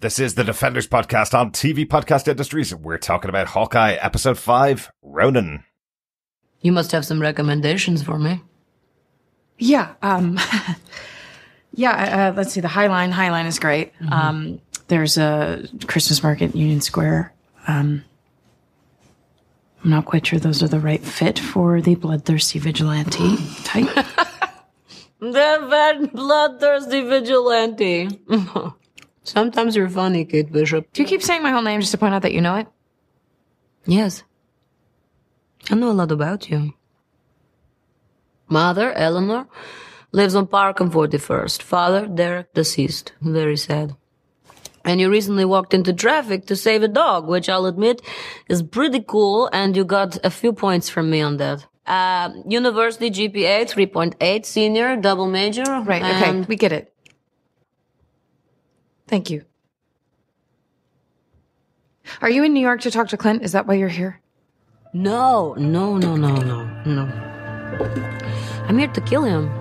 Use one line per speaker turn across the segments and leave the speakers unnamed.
This is the Defenders podcast on TV Podcast Industries. We're talking about Hawkeye, episode 5, Ronin.
You must have some recommendations for me.
Yeah, let's see, the High Line is great.
Mm-hmm.
There's a Christmas market, Union Square. I'm not quite sure those are the right fit for the bloodthirsty vigilante type.
The bloodthirsty vigilante. Sometimes you're funny, Kate Bishop.
Do you keep saying my whole name just to point out that you know it?
Yes. I know a lot about you. Mother, Eleanor, lives on Park and 41st. Father, Derek, deceased. Very sad. And you recently walked into traffic to save a dog, which I'll admit is pretty cool, and you got a few points from me on that. University GPA, 3.8, senior, double major.
Right, okay, we get it. Thank you. Are you in New York to talk to Clint? Is that why you're here?
No. I'm here to kill him.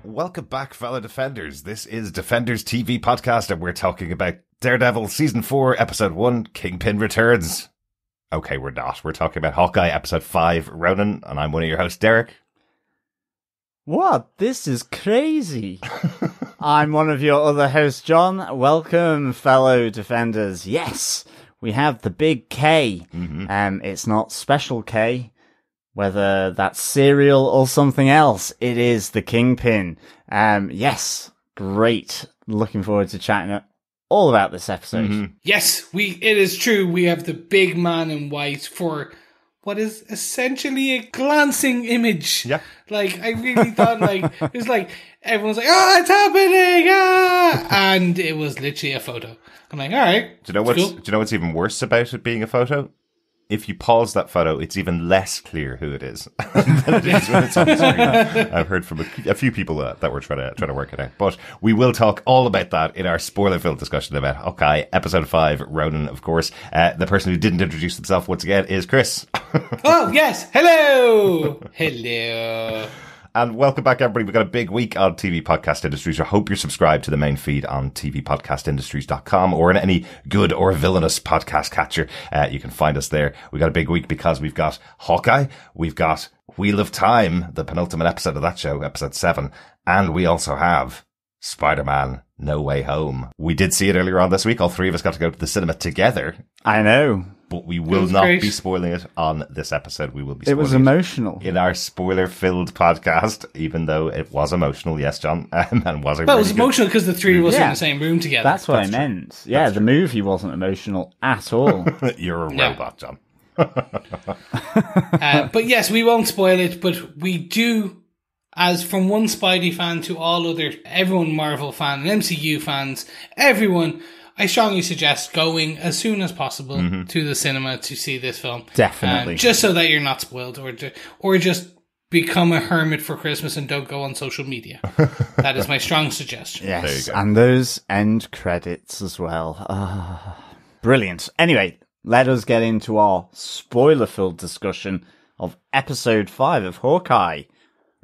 Welcome back, fellow Defenders. This is Defenders TV podcast, and we're talking about Daredevil Season 4, Episode 1, Kingpin Returns. Okay, we're not. We're talking about Hawkeye, Episode 5, Ronin, and I'm one of your hosts, Derek.
What? This is crazy. I'm one of your other hosts, John. Welcome, fellow Defenders. Yes, we have the big K. It's not Special K. Whether that's cereal or something else, it is the Kingpin. Yes, great. Looking forward to chatting all about this episode.
Yes, it is true. We have the big man in white for what is essentially a glancing image.
Yeah.
Like, I really thought, it was like, everyone's like, oh, it's happening, and it was literally a photo. I'm like, all right.
Do you know what's even worse about it being a photo? If you pause that photo, it's even less clear who it is than it is when it's on the screen. I've heard from a few people that were trying to work it out. But we will talk all about that in our spoiler-filled discussion about Hawkeye, Episode 5, Ronin, of course. The person who didn't introduce himself once again is Chris.
Oh, yes. Hello. Hello.
And welcome back, everybody. We've got a big week on TV Podcast Industries. I hope you're subscribed to the main feed on tvpodcastindustries.com or in any good or villainous podcast catcher. You can find us there. We've got a big week because we've got Hawkeye, we've got Wheel of Time, the penultimate episode of that show, episode 7, and we also have Spider-Man No Way Home. We did see it earlier on this week. All three of us got to go to the cinema together.
I know.
But we will not be spoiling it on this episode. We will be spoiling
it was emotional.
In our spoiler-filled podcast, even though it was emotional. Yes, John. And was
it was emotional because the three of us were in the same room together.
That's what I meant. Yeah, the movie wasn't emotional at all.
You're a robot, John.
But yes, we won't spoil it, but we do, as from one Spidey fan to everyone Marvel fan, and MCU fans, everyone, I strongly suggest going as soon as possible to the cinema to see this film.
Definitely.
Just so that you're not spoiled, or just become a hermit for Christmas and don't go on social media. That is my strong suggestion.
Yes, and those end credits as well. Brilliant. Anyway, let us get into our spoiler-filled discussion of Episode 5 of Hawkeye,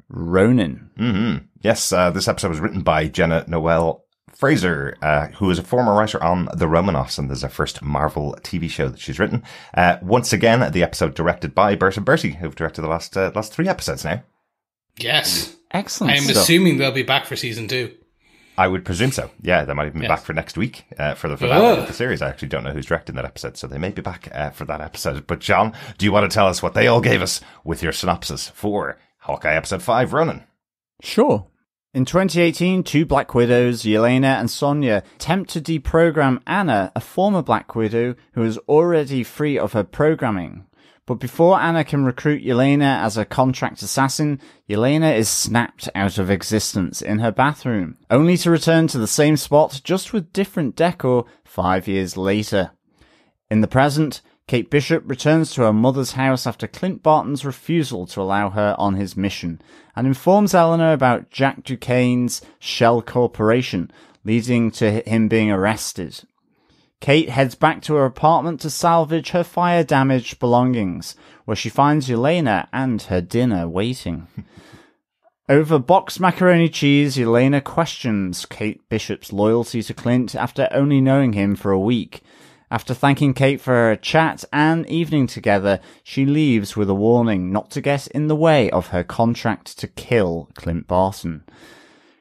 Ronin.
Yes, this episode was written by Jenna Noel Fraser, who is a former writer on The Romanoffs, and there's her first Marvel TV show that she's written. Once again, the episode directed by Bert and Bertie, who've directed the last 3 episodes now.
Yes.
Excellent
I'm assuming they'll be back for season 2.
I would presume so. Yeah, they might even be back for next week for the finale of the series. I actually don't know who's directing that episode, so they may be back for that episode. But John, do you want to tell us what they all gave us with your synopsis for Hawkeye Episode 5, Ronin?
Sure. In 2018, 2 Black Widows, Yelena and Sonya, attempt to deprogram Anna, a former Black Widow who is already free of her programming. But before Anna can recruit Yelena as a contract assassin, Yelena is snapped out of existence in her bathroom, only to return to the same spot just with different decor 5 years later. In the present, Kate Bishop returns to her mother's house after Clint Barton's refusal to allow her on his mission, and informs Eleanor about Jack Duquesne's Shell Corporation, leading to him being arrested. Kate heads back to her apartment to salvage her fire-damaged belongings, where she finds Yelena and her dinner waiting. Over boxed macaroni cheese, Yelena questions Kate Bishop's loyalty to Clint after only knowing him for a week. After thanking Kate for her chat and evening together, she leaves with a warning not to get in the way of her contract to kill Clint Barton.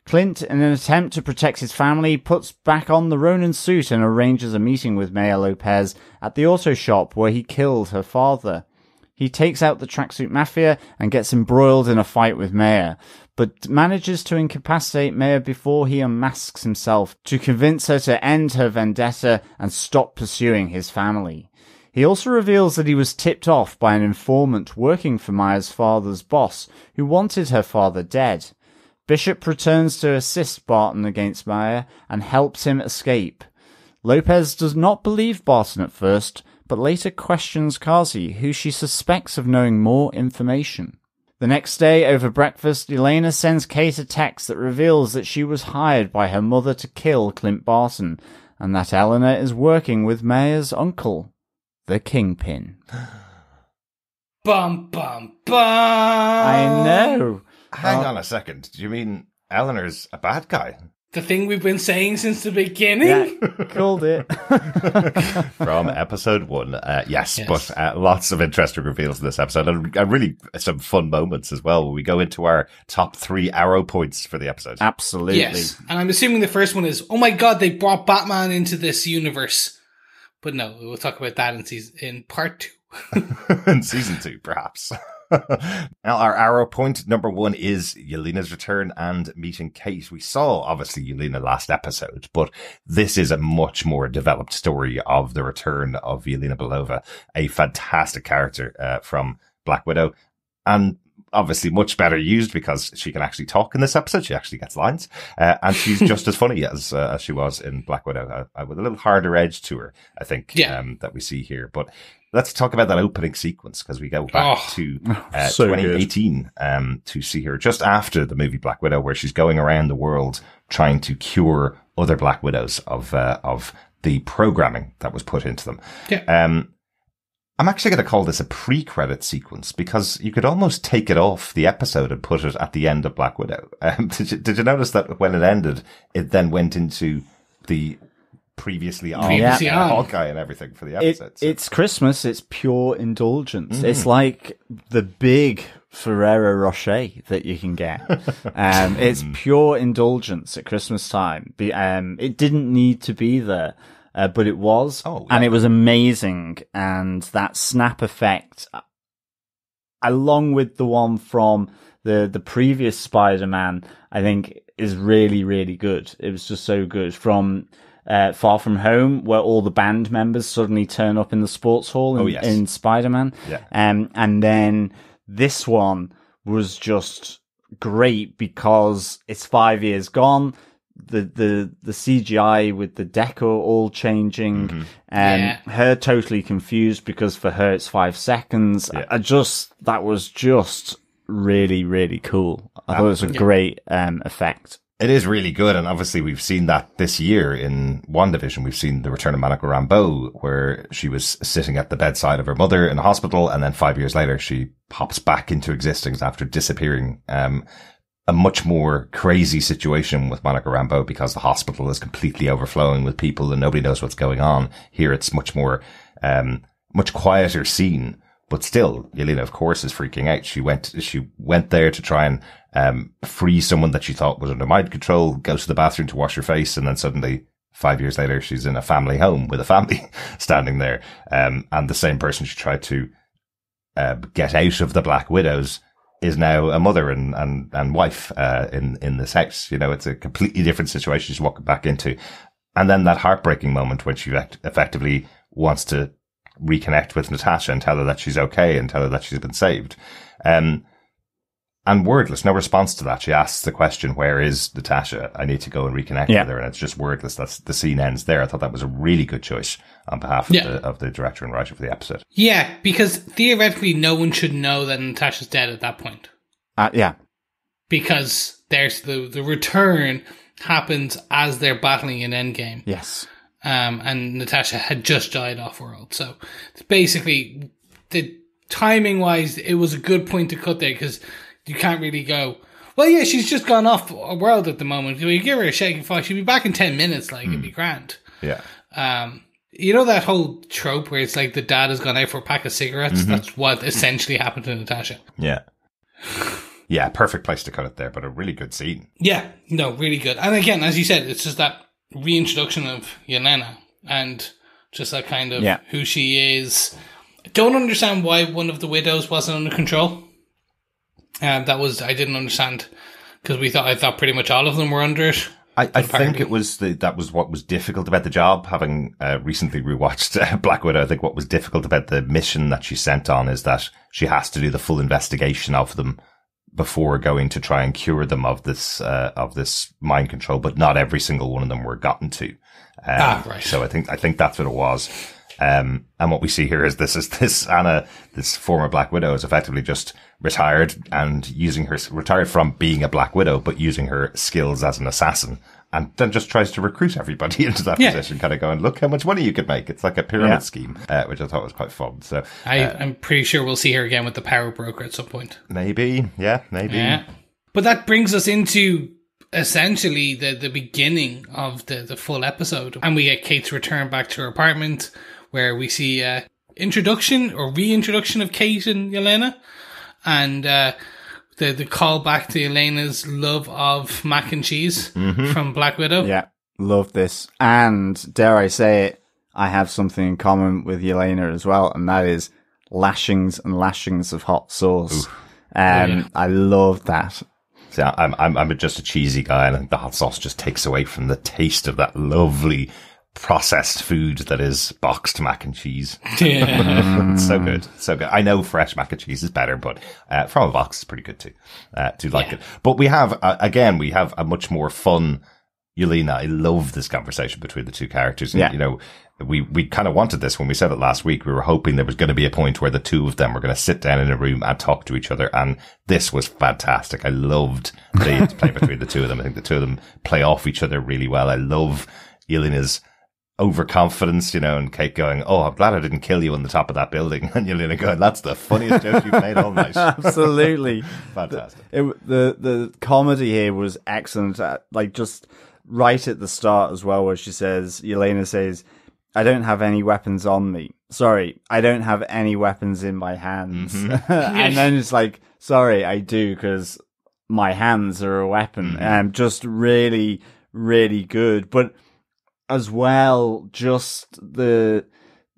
Clint, in an attempt to protect his family, puts back on the Ronin suit and arranges a meeting with Maya Lopez at the auto shop where he killed her father. He takes out the tracksuit mafia and gets embroiled in a fight with Maya, but manages to incapacitate Maya before he unmasks himself to convince her to end her vendetta and stop pursuing his family. He also reveals that he was tipped off by an informant working for Maya's father's boss, who wanted her father dead. Bishop returns to assist Barton against Maya and helps him escape. Lopez does not believe Barton at first, but later questions Kazi, who she suspects of knowing more information. The next day, over breakfast, Yelena sends Kate a text that reveals that she was hired by her mother to kill Clint Barton, and that Eleanor is working with Maya's uncle, the Kingpin.
Bum, bum, bum!
I know!
Hang on a second. Do you mean Eleanor's a bad guy?
The thing we've been saying since the beginning?
Yeah, called it.
From episode 1. Yes,
Yes.
but lots of interesting reveals in this episode, and really some fun moments as well when we go into our top 3 arrow points for the episode.
Absolutely.
Yes. And I'm assuming the first one is, oh my god, they brought Batman into this universe. But no, we'll talk about that in part 2.
In season 2, perhaps. Now, our arrow point number 1 is Yelena's return and meeting Kate. We saw, obviously, Yelena last episode, but this is a much more developed story of the return of Yelena Belova, a fantastic character from Black Widow, and obviously much better used because she can actually talk in this episode. She actually gets lines, and she's just as funny as she was in Black Widow, with a little harder edge to her, I think, that we see here. But let's talk about that opening sequence, because we go back to
so
2018 to see her just after the movie Black Widow, where she's going around the world trying to cure other Black Widows of the programming that was put into them.
Yeah.
I'm actually going to call this a pre-credit sequence, because you could almost take it off the episode and put it at the end of Black Widow. Did you notice that when it ended, it then went into the previously on Hawkeye and everything for the episode?
It's Christmas. It's pure indulgence. It's like the big Ferrero Rocher that you can get. It's pure indulgence at Christmas time. It didn't need to be there, but it was, and it was amazing. And that snap effect, along with the one from the previous Spider-Man, I think is really, really good. It was just so good. From Far From Home, where all the band members suddenly turn up in the sports hall in Spider-Man.
Yeah.
And then this one was just great because it's 5 years gone. The CGI with the decor all changing, her totally confused because for her it's 5 seconds. That was just really, really cool. I thought it was a great effect.
It is really good, and obviously we've seen that this year in WandaVision. We've seen the return of Monica Rambeau, where she was sitting at the bedside of her mother in a hospital, and then 5 years later she pops back into existence after disappearing. A much more crazy situation with Monica Rambeau because the hospital is completely overflowing with people and nobody knows what's going on. Here it's much more, much quieter scene, but still, Yelena, of course, is freaking out. She went there to try and, free someone that she thought was under mind control, goes to the bathroom to wash her face, and then suddenly 5 years later, she's in a family home with a family standing there. And the same person she tried to, get out of the Black Widows is now a mother and wife, in this house. You know, it's a completely different situation she's walking back into. And then that heartbreaking moment when she effectively wants to reconnect with Natasha and tell her that she's okay and tell her that she's been saved. And wordless, no response to that. She asks the question, where is Natasha? I need to go and reconnect with her. And it's just wordless. The scene ends there. I thought that was a really good choice on behalf of the director and writer for the episode.
Yeah, because theoretically no one should know that Natasha's dead at that point.
Yeah.
Because there's the return happens as they're battling in Endgame.
Yes.
And Natasha had just died off-world. So it's basically, the timing-wise, it was a good point to cut there, because you can't really go, well, yeah, she's just gone off-world at the moment. You give her a shaking fire, she'll be back in 10 minutes, like, it'd be grand.
Yeah.
You know that whole trope where it's like the dad has gone out for a pack of cigarettes? That's what essentially happened to Natasha.
Yeah. Yeah, perfect place to cut it there, but a really good scene.
Yeah, no, really good. And again, as you said, it's just that reintroduction of Yelena and just that kind of who she is. I don't understand why one of the widows wasn't under control. I didn't understand, because I thought pretty much all of them were under it.
I think it was that was what was difficult about the job. Having recently rewatched Black Widow, I think what was difficult about the mission that she sent on is that she has to do the full investigation of them before going to try and cure them of this mind control. But not every single one of them were gotten to.
Right.
So I think that's what it was. And what we see here is this Anna, this former Black Widow, is effectively just retired and retired from being a Black Widow, but using her skills as an assassin, and then just tries to recruit everybody into that position, kind of going, look how much money you could make. It's like a pyramid scheme, which I thought was quite fun. So
I'm pretty sure we'll see her again with the power broker at some point.
Maybe. Yeah.
But that brings us into essentially the beginning of the full episode, and we get Kate's return back to her apartment, where we see introduction or reintroduction of Kate and Yelena, and the call back to Yelena's love of mac and cheese from Black Widow.
Yeah, love this. And dare I say it, I have something in common with Yelena as well, and that is lashings and lashings of hot sauce. I love that.
See, I'm just a cheesy guy, and I think the hot sauce just takes away from the taste of that lovely processed food that is boxed mac and cheese. It's so good. I know fresh mac and cheese is better, but from a box is pretty good too. Do like it. But we have a much more fun Yelena. I love this conversation between the two characters. And, you know, we kind of wanted this when we said it last week. We were hoping there was going to be a point where the two of them were going to sit down in a room and talk to each other. And this was fantastic. I loved the play between the two of them. I think the two of them play off each other really well. I love Yelena's overconfidence, you know, and Kate going, "Oh, I'm glad I didn't kill you on the top of that building," and Yelena going, "That's the funniest joke you've made all night."
Absolutely.
Fantastic.
The comedy here was excellent. Like, just right at the start as well, where Yelena says, "I don't have any weapons on me. Sorry, I don't have any weapons in my hands." And then it's like, "Sorry, I do, because my hands are a weapon." Just really, really good. But as well, just the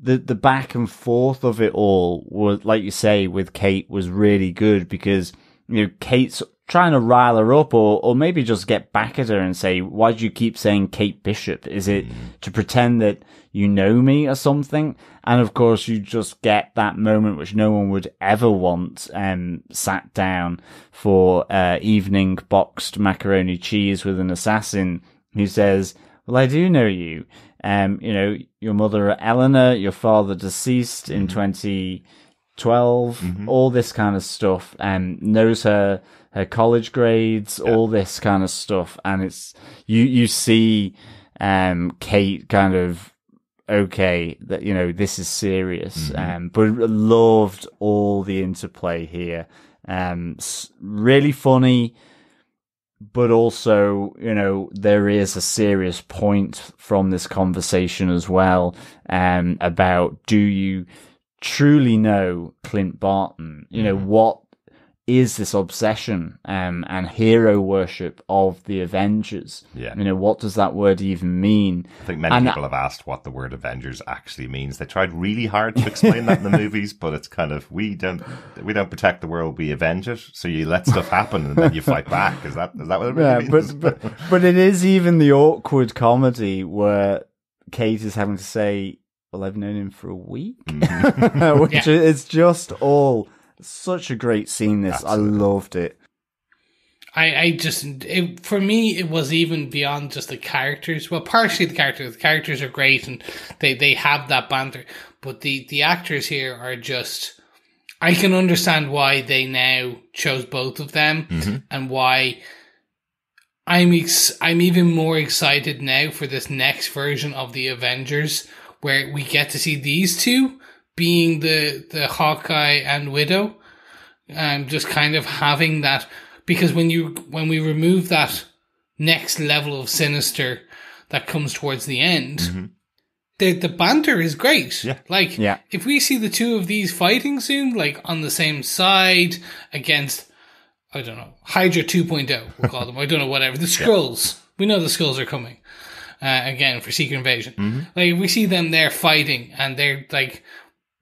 back and forth of it all was, like you say, with Kate, was really good, because, you know, Kate's trying to rile her up, or maybe just get back at her and say, "Why do you keep saying Kate Bishop? Is it to pretend that you know me or something?" And of course, you just get that moment which no one would ever want, sat down for evening boxed macaroni cheese with an assassin who says, "Well, I do know you. You know, your mother Eleanor, your father deceased in 2012, all this kind of stuff, and knows her college grades, all this kind of stuff." And it's, you see, Kate kind of, okay, that, you know, this is serious. But loved all the interplay here. Really funny. But also, you know, there is a serious point from this conversation as well, about, do you truly know Clint Barton? You know, what is this obsession and hero worship of the Avengers? You know, what does that word even mean?
I think many people have asked what the word Avengers actually means. They tried really hard to explain that in the movies, but it's kind of, we don't protect the world, we avenge it. So you let stuff happen and then you fight back. Is that what it really means?
But it is even the awkward comedy where Kate is having to say, "Well, I've known him for a week," which is just all such a great scene. This, absolutely. I loved it.
For me, it was even beyond just the characters. Well, partially the characters. The characters are great and they have that banter. But the actors here are just, I can understand why they now chose both of them, and why I'm even more excited now for this next version of the Avengers, where we get to see these two being the Hawkeye and Widow, just kind of having that, because when we remove that next level of sinister that comes towards the end, the banter is great.
Yeah.
Like, if we see the two of these fighting soon, like on the same side against, I don't know, Hydra 2.0, we'll call them. I don't know, whatever. The Skrulls. We know the Skrulls are coming again for Secret Invasion. Like, if we see them there fighting and they're like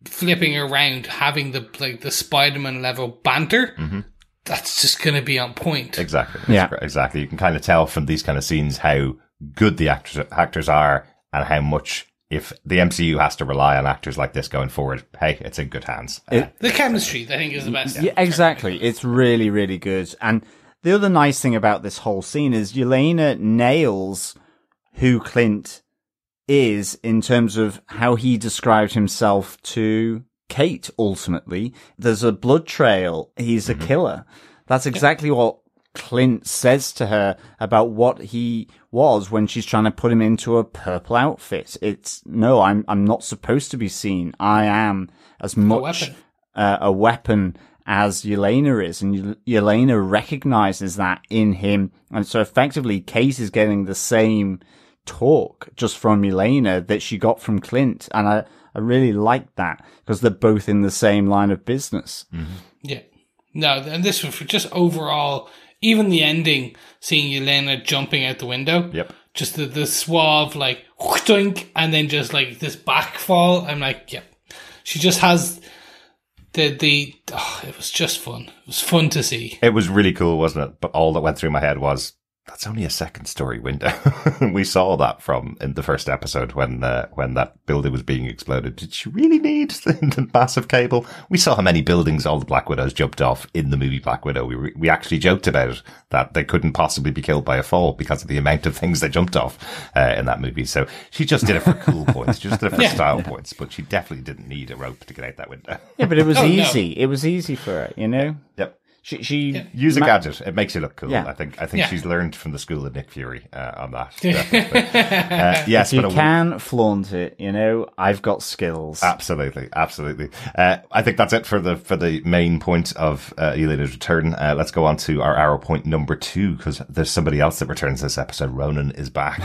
flipping around, having the Spider-Man level banter, that's just going to be on point.
Exactly.
Yeah.
Exactly. You can kind of tell from these kind of scenes how good the actors are, and how much, if the MCU has to rely on actors like this going forward, hey, it's in good hands.
The chemistry, I think, is the best.
Yeah, exactly. It's really, really good. And the other nice thing about this whole scene is Yelena nails who Clint is in terms of how he described himself to Kate, ultimately. There's a blood trail. He's a killer. That's exactly what Clint says to her about what he was when she's trying to put him into a purple outfit. It's, no, I'm not supposed to be seen. I am as much a weapon as Yelena is. And Yelena recognizes that in him. And so effectively, Kate is getting the same talk just from Yelena that she got from Clint. And I really like that, because they're both in the same line of business.
Yeah. No, and this was for just overall, even the ending, seeing Yelena jumping out the window. Yep. Just the suave, like, whoosh, and then just like this backfall. I'm like, yep. She just has it was just fun. It was fun to see.
It was really cool, wasn't it? But all that went through my head was, that's only a second story window. We saw that in the first episode when that building was being exploded. Did she really need the massive cable? We saw how many buildings all the Black Widows jumped off in the movie Black Widow. We actually joked about it, that they couldn't possibly be killed by a fall because of the amount of things they jumped off in that movie. So she just did it for cool points. She just did it for style points, but she definitely didn't need a rope to get out that window.
Yeah, but it was easy. No. It was easy for her, you know?
Yep.
She
use a gadget. It makes you look cool.
Yeah.
I think she's learned from the school of Nick Fury on that. Yes,
if you can flaunt it, you know, I've got skills.
Absolutely. I think that's it for the main point of Yelena's return. Let's go on to our arrow point number 2, because there's somebody else that returns this episode. Ronin is back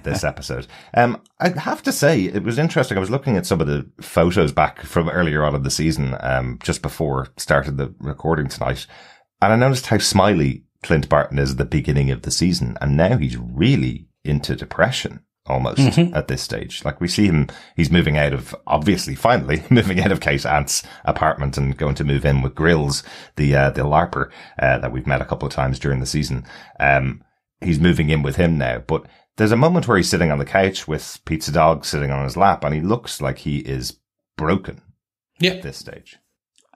this episode. I have to say, it was interesting. I was looking at some of the photos back from earlier on in the season, just before starting the recording tonight. And I noticed how smiley Clint Barton is at the beginning of the season. And now he's really into depression almost at this stage. Like, we see him, he's moving out of, obviously, finally moving out of Kate Ant's apartment and going to move in with Grills, the LARPer, that we've met a couple of times during the season. He's moving in with him now, but there's a moment where he's sitting on the couch with Pizza Dog sitting on his lap, and he looks like he is broken at this stage.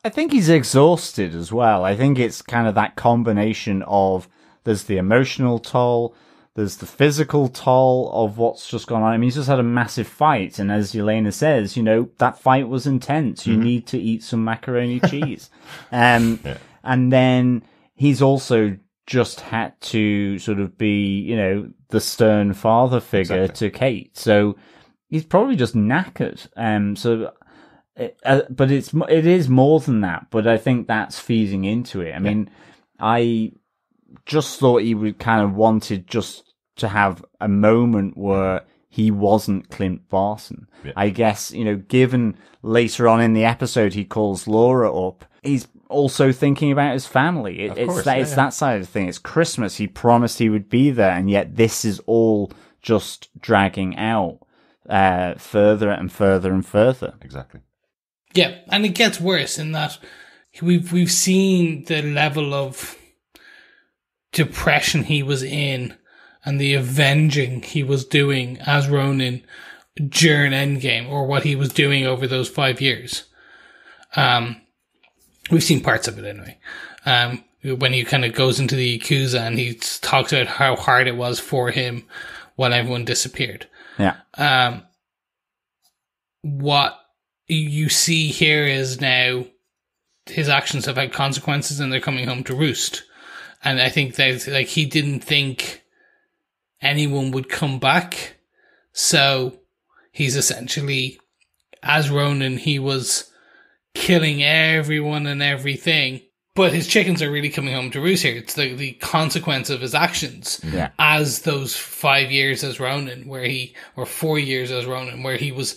I think he's exhausted as well. I think it's kind of that combination of, there's the emotional toll, there's the physical toll of what's just gone on. I mean, he's just had a massive fight, and as Yelena says, you know, that fight was intense. You need to eat some macaroni cheese. And then he's also just had to sort of be, you know, the stern father figure to Kate. So he's probably just knackered. But it is more than that. But I think that's feeding into it. I mean, I just thought he would kind of wanted just to have a moment where he wasn't Clint Barton. Yeah. I guess, you know, given later on in the episode he calls Laura up, he's also thinking about his family. It's that side of the thing. It's Christmas. He promised he would be there, and yet this is all just dragging out further and further and further.
Exactly.
Yeah, and it gets worse in that we've seen the level of depression he was in and the avenging he was doing as Ronin during Endgame, or what he was doing over those 5 years. We've seen parts of it anyway. When he kind of goes into the Yakuza and he talks about how hard it was for him while everyone disappeared.
Yeah.
What you see here is now his actions have had consequences and they're coming home to roost. And I think that, like, he didn't think anyone would come back. So he's essentially, as Ronin, he was killing everyone and everything. But his chickens are really coming home to roost here. It's the consequence of his actions as those 5 years as Ronin, or 4 years as Ronin, where he was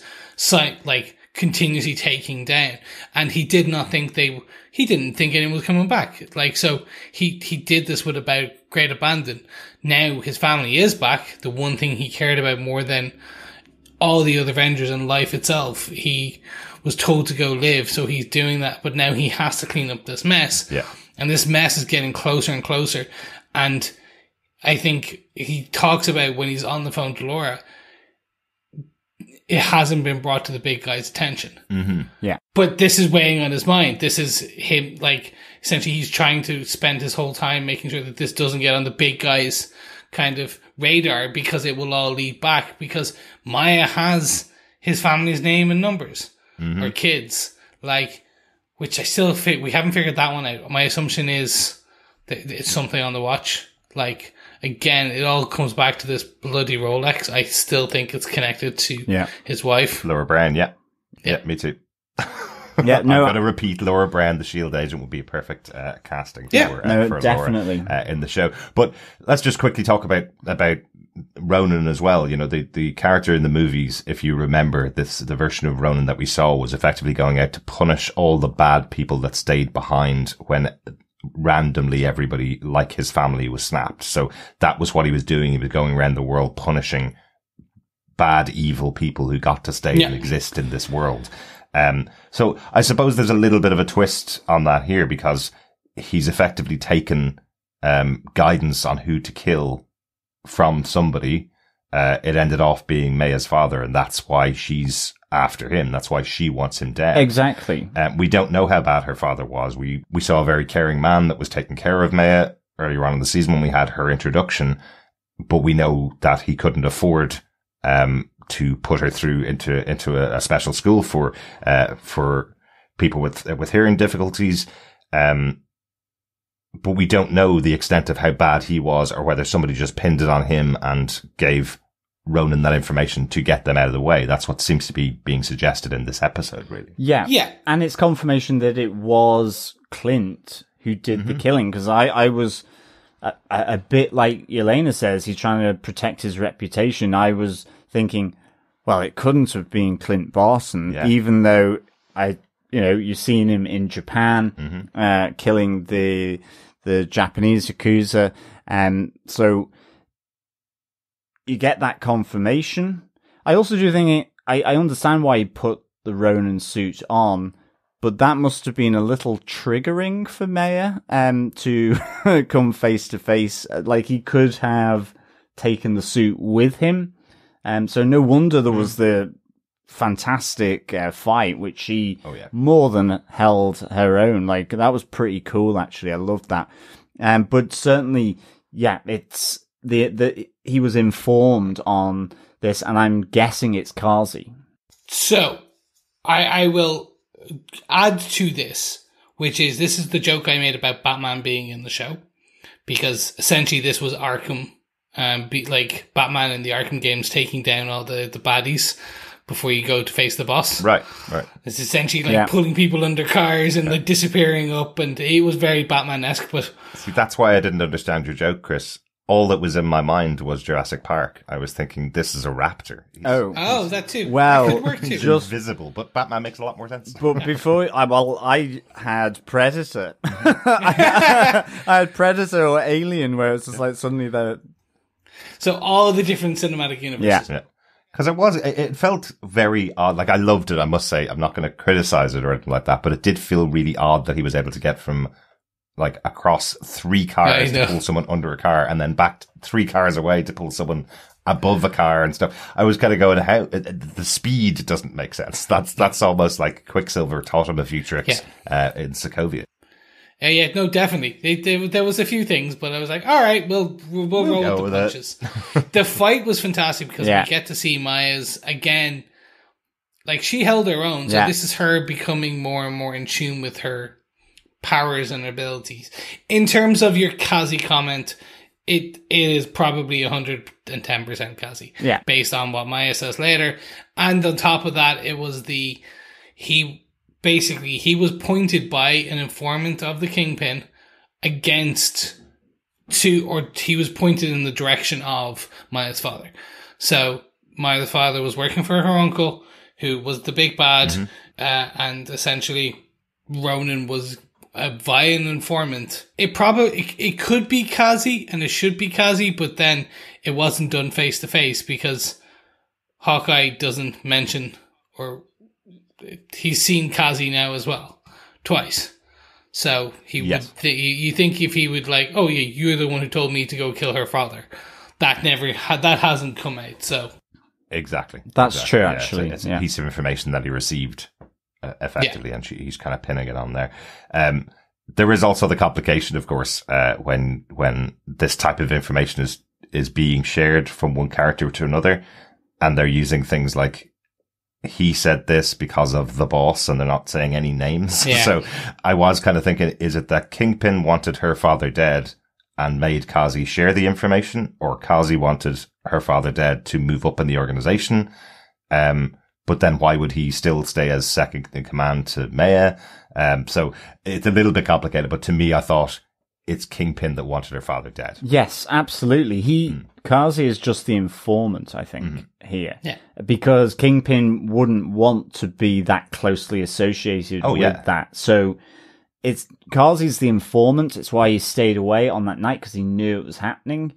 like continuously taking down. And he did not think he didn't think anyone was coming back. Like, so he did this with about great abandon. Now his family is back. The one thing he cared about more than all the other Avengers and life itself, he was told to go live, so he's doing that, but now he has to clean up this mess.
Yeah.
And this mess is getting closer and closer. And I think he talks about when he's on the phone to Laura, it hasn't been brought to the big guy's attention.
Mm-hmm.
Yeah.
But this is weighing on his mind. This is him, like, essentially he's trying to spend his whole time making sure that this doesn't get on the big guy's kind of radar, because it will all lead back, because Maya has his family's name and numbers. Or kids, like, which I still we haven't figured that one out. My assumption is that it's something on the watch. Like, again, it all comes back to this bloody Rolex. I still think it's connected to his wife.
Laura Brown, yeah, me too.
Yeah, no,
I'm going to repeat, Laura Brown, the Shield agent, would be a perfect casting for
definitely
Laura in the show. But let's just quickly talk about Ronin as well. You know, the character in the movies, if you remember, the version of Ronin that we saw was effectively going out to punish all the bad people that stayed behind when randomly everybody, like his family, was snapped. So that was what he was doing. He was going around the world punishing bad, evil people who got to stay and exist in this world. So I suppose there's a little bit of a twist on that here, because he's effectively taken guidance on who to kill from somebody. It ended off being Maya's father, and that's why she's after him. That's why she wants him dead.
Exactly.
We don't know how bad her father was. We saw a very caring man that was taking care of Maya earlier on in the season when we had her introduction, but we know that he couldn't afford to put her through into a special school for people with hearing difficulties. But we don't know the extent of how bad he was, or whether somebody just pinned it on him and gave Ronin that information to get them out of the way. That's what seems to be being suggested in this episode, really.
Yeah.
Yeah.
And it's confirmation that it was Clint who did the killing, because I was a bit like Yelena says, he's trying to protect his reputation. I was thinking, well, it couldn't have been Clint Barson, even though you've seen him in Japan, killing the Japanese Yakuza. So you get that confirmation. I also do think I understand why he put the Ronin suit on, but that must have been a little triggering for Maya, to come face to face. Like, he could have taken the suit with him. So no wonder there was the fantastic fight, which she more than held her own. Like, that was pretty cool, actually. I loved that. But certainly, it's he was informed on this, and I'm guessing it's Kazi.
So, I will add to this, which is, this is the joke I made about Batman being in the show, because essentially this was Arkham, like Batman in the Arkham games taking down all the baddies before you go to face the boss.
Right.
It's essentially like pulling people under cars and like disappearing up, and it was very Batman-esque. But
see, that's why I didn't understand your joke, Chris. All that was in my mind was Jurassic Park. I was thinking, this is a raptor.
He's that too.
Well,
that could work too.
Just visible, but Batman makes a lot more sense.
But before, I had Predator. I had Predator or Alien, where it's just like suddenly that.
So all the different cinematic universes.
Yeah. Because it felt very odd. Like, I loved it, I must say. I'm not going to criticize it or anything like that, but it did feel really odd that he was able to get from, like, across 3 cars to pull someone under a car, and then back 3 cars away to pull someone above a car and stuff. I was kind of going, how the speed doesn't make sense. That's almost like Quicksilver taught him a few tricks in Sokovia.
Yeah, no, definitely. There was a few things, but I was like, all right, we'll roll with the punches. The fight was fantastic because we get to see Maya's, again, like, she held her own. So this is her becoming more and more in tune with her powers and abilities. In terms of your Kazi comment, it is probably 110% Kazi.
Yeah.
Based on what Maya says later. And on top of that, it was he was pointed by an informant of the Kingpin he was pointed in the direction of Maya's father. So Maya's father was working for her uncle, who was the big bad, and essentially Ronin was via an informant. It could be Kazi and it should be Kazi, but then it wasn't done face to face because Hawkeye doesn't mention, or he's seen Kazi now as well, twice. So you think if he would like, oh yeah, you're the one who told me to go kill her father. That hasn't come out. So
exactly,
that's true.
Yeah,
actually,
it's a piece of information that he received effectively, and he's kind of pinning it on there. There is also the complication, of course, when this type of information is being shared from one character to another, and they're using things like, he said this because of the boss, and they're not saying any names.
Yeah.
So I was kind of thinking, is it that Kingpin wanted her father dead and made Kazi share the information, or Kazi wanted her father dead to move up in the organization? But then why would he still stay as second in command to Maya? So it's a little bit complicated, but to me, I thought it's Kingpin that wanted her father dead.
Yes, absolutely. Kazi is just the informant, I think, here.
Yeah.
Because Kingpin wouldn't want to be that closely associated with that. So Kazi's the informant. It's why he stayed away on that night, because he knew it was happening.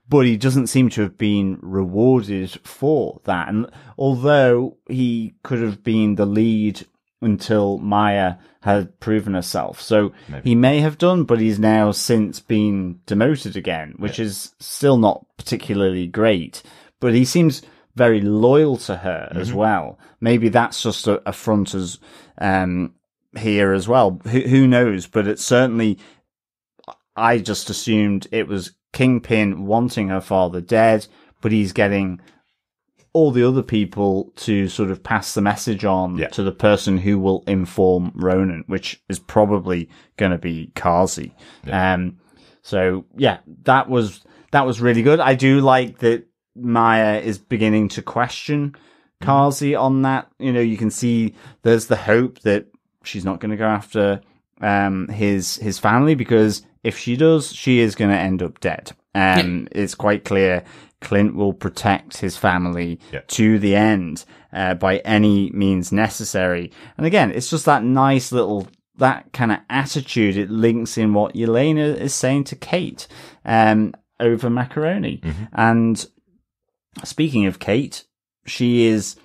But he doesn't seem to have been rewarded for that. And although he could have been the lead until Maya had proven herself. So he may have done, but he's now since been demoted again, which is still not particularly great. But he seems very loyal to her as well. Maybe that's just a front as here as well. Who knows? But it's certainly, I just assumed it was Kingpin wanting her father dead, but he's getting all the other people to sort of pass the message on to the person who will inform Ronin, which is probably going to be Kazi. So yeah, that was really good. I do like that Maya is beginning to question Kazi on that. You know, you can see there's the hope that she's not going to go after his family, because if she does, she is going to end up dead. It's quite clear Clint will protect his family to the end by any means necessary. And again, it's just that nice little, that kind of attitude. It links in what Yelena is saying to Kate over Macaroni. And speaking of Kate, she is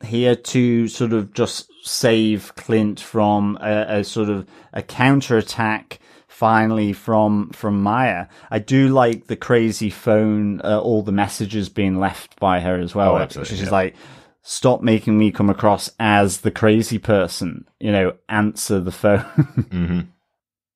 here to sort of just save Clint from a sort of a counterattack finally from Maya. I do like the crazy phone, all the messages being left by her as well. She's like, stop making me come across as the crazy person, you know, answer the phone.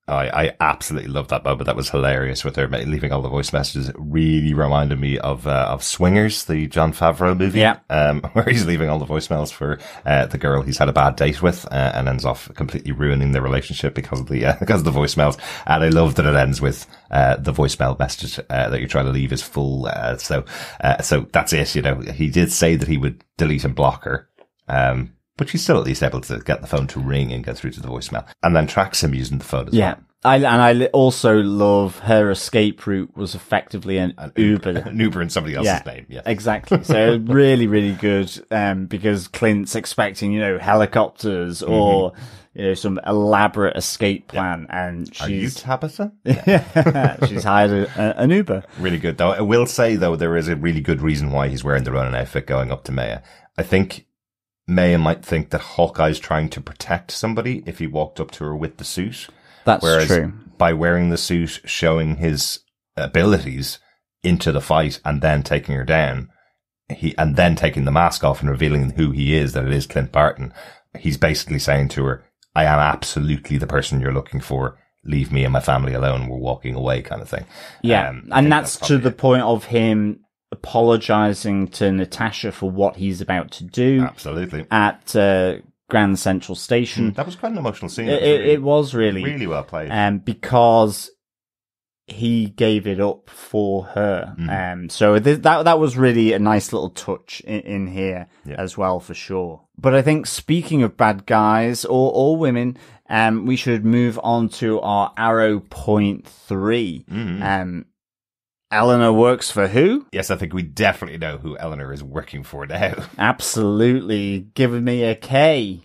I absolutely loved that moment. That was hilarious with her leaving all the voice messages. It really reminded me of Swingers, the Jon Favreau movie, where he's leaving all the voicemails for the girl he's had a bad date with, and ends off completely ruining their relationship because of the voicemails. And I love that it ends with the voicemail message that you're trying to leave is full. So that's it. You know, he did say that he would delete and block her. But she's still at least able to get the phone to ring and get through to the voicemail, and then tracks him using the phone as well.
I also love her escape route was effectively an Uber.
An Uber in somebody else's name. Yeah,
exactly. So really, really good. Because Clint's expecting, you know, helicopters or, you know, some elaborate escape plan, and she's... Are you
Tabitha?
She's hired an Uber.
Really good, though. I will say, though, there is a really good reason why he's wearing the Ronin outfit going up to Maya. I think Maya might think that Hawkeye's trying to protect somebody if he walked up to her with the suit.
Whereas true.
By wearing the suit, showing his abilities into the fight and then taking her down, and then taking the mask off and revealing who he is, that it is Clint Barton, he's basically saying to her, I am absolutely the person you're looking for. Leave me and my family alone. We're walking away, kind of thing.
Yeah. And that's to the point of him apologizing to Natasha for what he's about to do.
Absolutely.
At Grand Central Station.
That was quite an emotional scene.
It was really
well played.
Because he gave it up for her. So that was really a nice little touch in here as well, for sure. But I think, speaking of bad guys or women, we should move on to our arrow point 3. Eleanor works for who?
Yes, I think we definitely know who Eleanor is working for now.
Absolutely. Give me a K.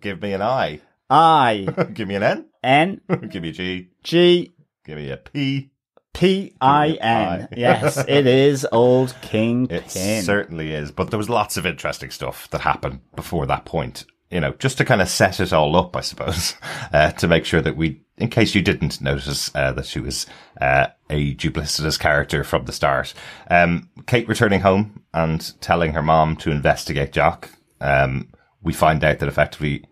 Give me an I.
I.
Give me an N.
N.
Give me a G.
G.
Give me a P.
P-I-N. Yes, it is old Kingpin.
It certainly is. But there was lots of interesting stuff that happened before that point. You know, just to kind of set it all up, I suppose, to make sure that in case you didn't notice that she was a duplicitous character from the start. Kate returning home and telling her mom to investigate Jock. We find out that effectively,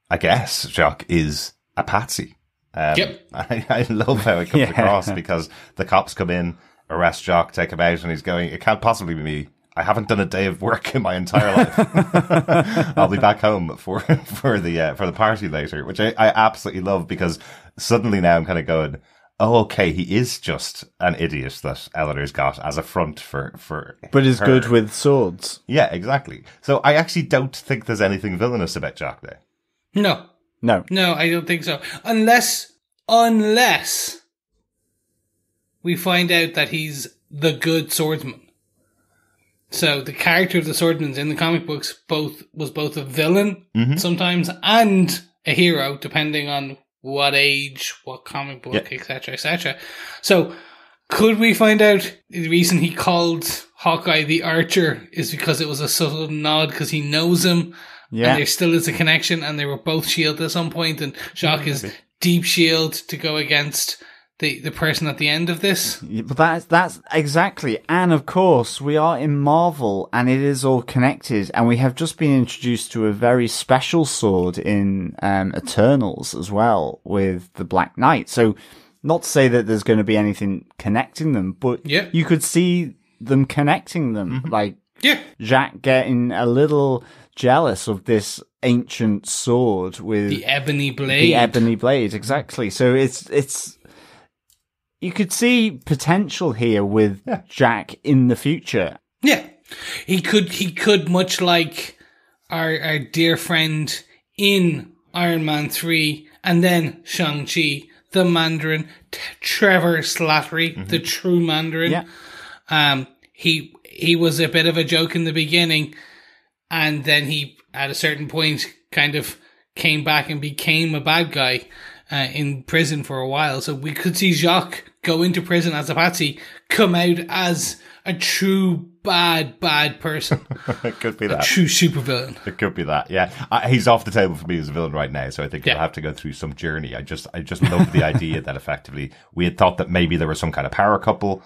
I guess, Jock is a patsy. I love how it comes across, because the cops come in, arrest Jock, take him out, and he's going, it can't possibly be me. I haven't done a day of work in my entire life. I'll be back home for the party later, which I absolutely love, because suddenly now I'm kind of going, oh, okay, he is just an idiot that Eleanor's got as a front for
But is
her.
good with swords.
Yeah, exactly. So I actually don't think there's anything villainous about Jock there.
No.
No,
I don't think so. Unless we find out that he's the good swordsman. So the character of the swordsman in the comic books was both a villain sometimes and a hero, depending on what age, what comic book, etc., etc. So could we find out the reason he called Hawkeye the Archer is because it was a subtle nod because he knows him? Yeah. And there still is a connection, and they were both shield at some point, and Jock is deep shield to go against the person at the end of this.
But that's exactly. And of course, we are in Marvel, and it is all connected, and we have just been introduced to a very special sword in Eternals as well, with the Black Knight. So, not to say that there's going to be anything connecting them, but you could see them connecting them. Like, Jack getting a little jealous of this ancient sword with
the ebony blade.
The ebony blade, exactly. So it's you could see potential here with Jack in the future.
Yeah, he could much like our dear friend in Iron Man 3, and then Shang-Chi, the Mandarin, Trevor Slattery, the true Mandarin. Yeah. He was a bit of a joke in the beginning, and then he, at a certain point, kind of came back and became a bad guy in prison for a while. So we could see Jacques go into prison as a patsy, come out as a true bad person.
It could be that.
A true supervillain.
It could be that, yeah. He's off the table for me as a villain right now, so I think he'll have to go through some journey. I just love the idea that effectively we had thought that maybe there was some kind of power couple.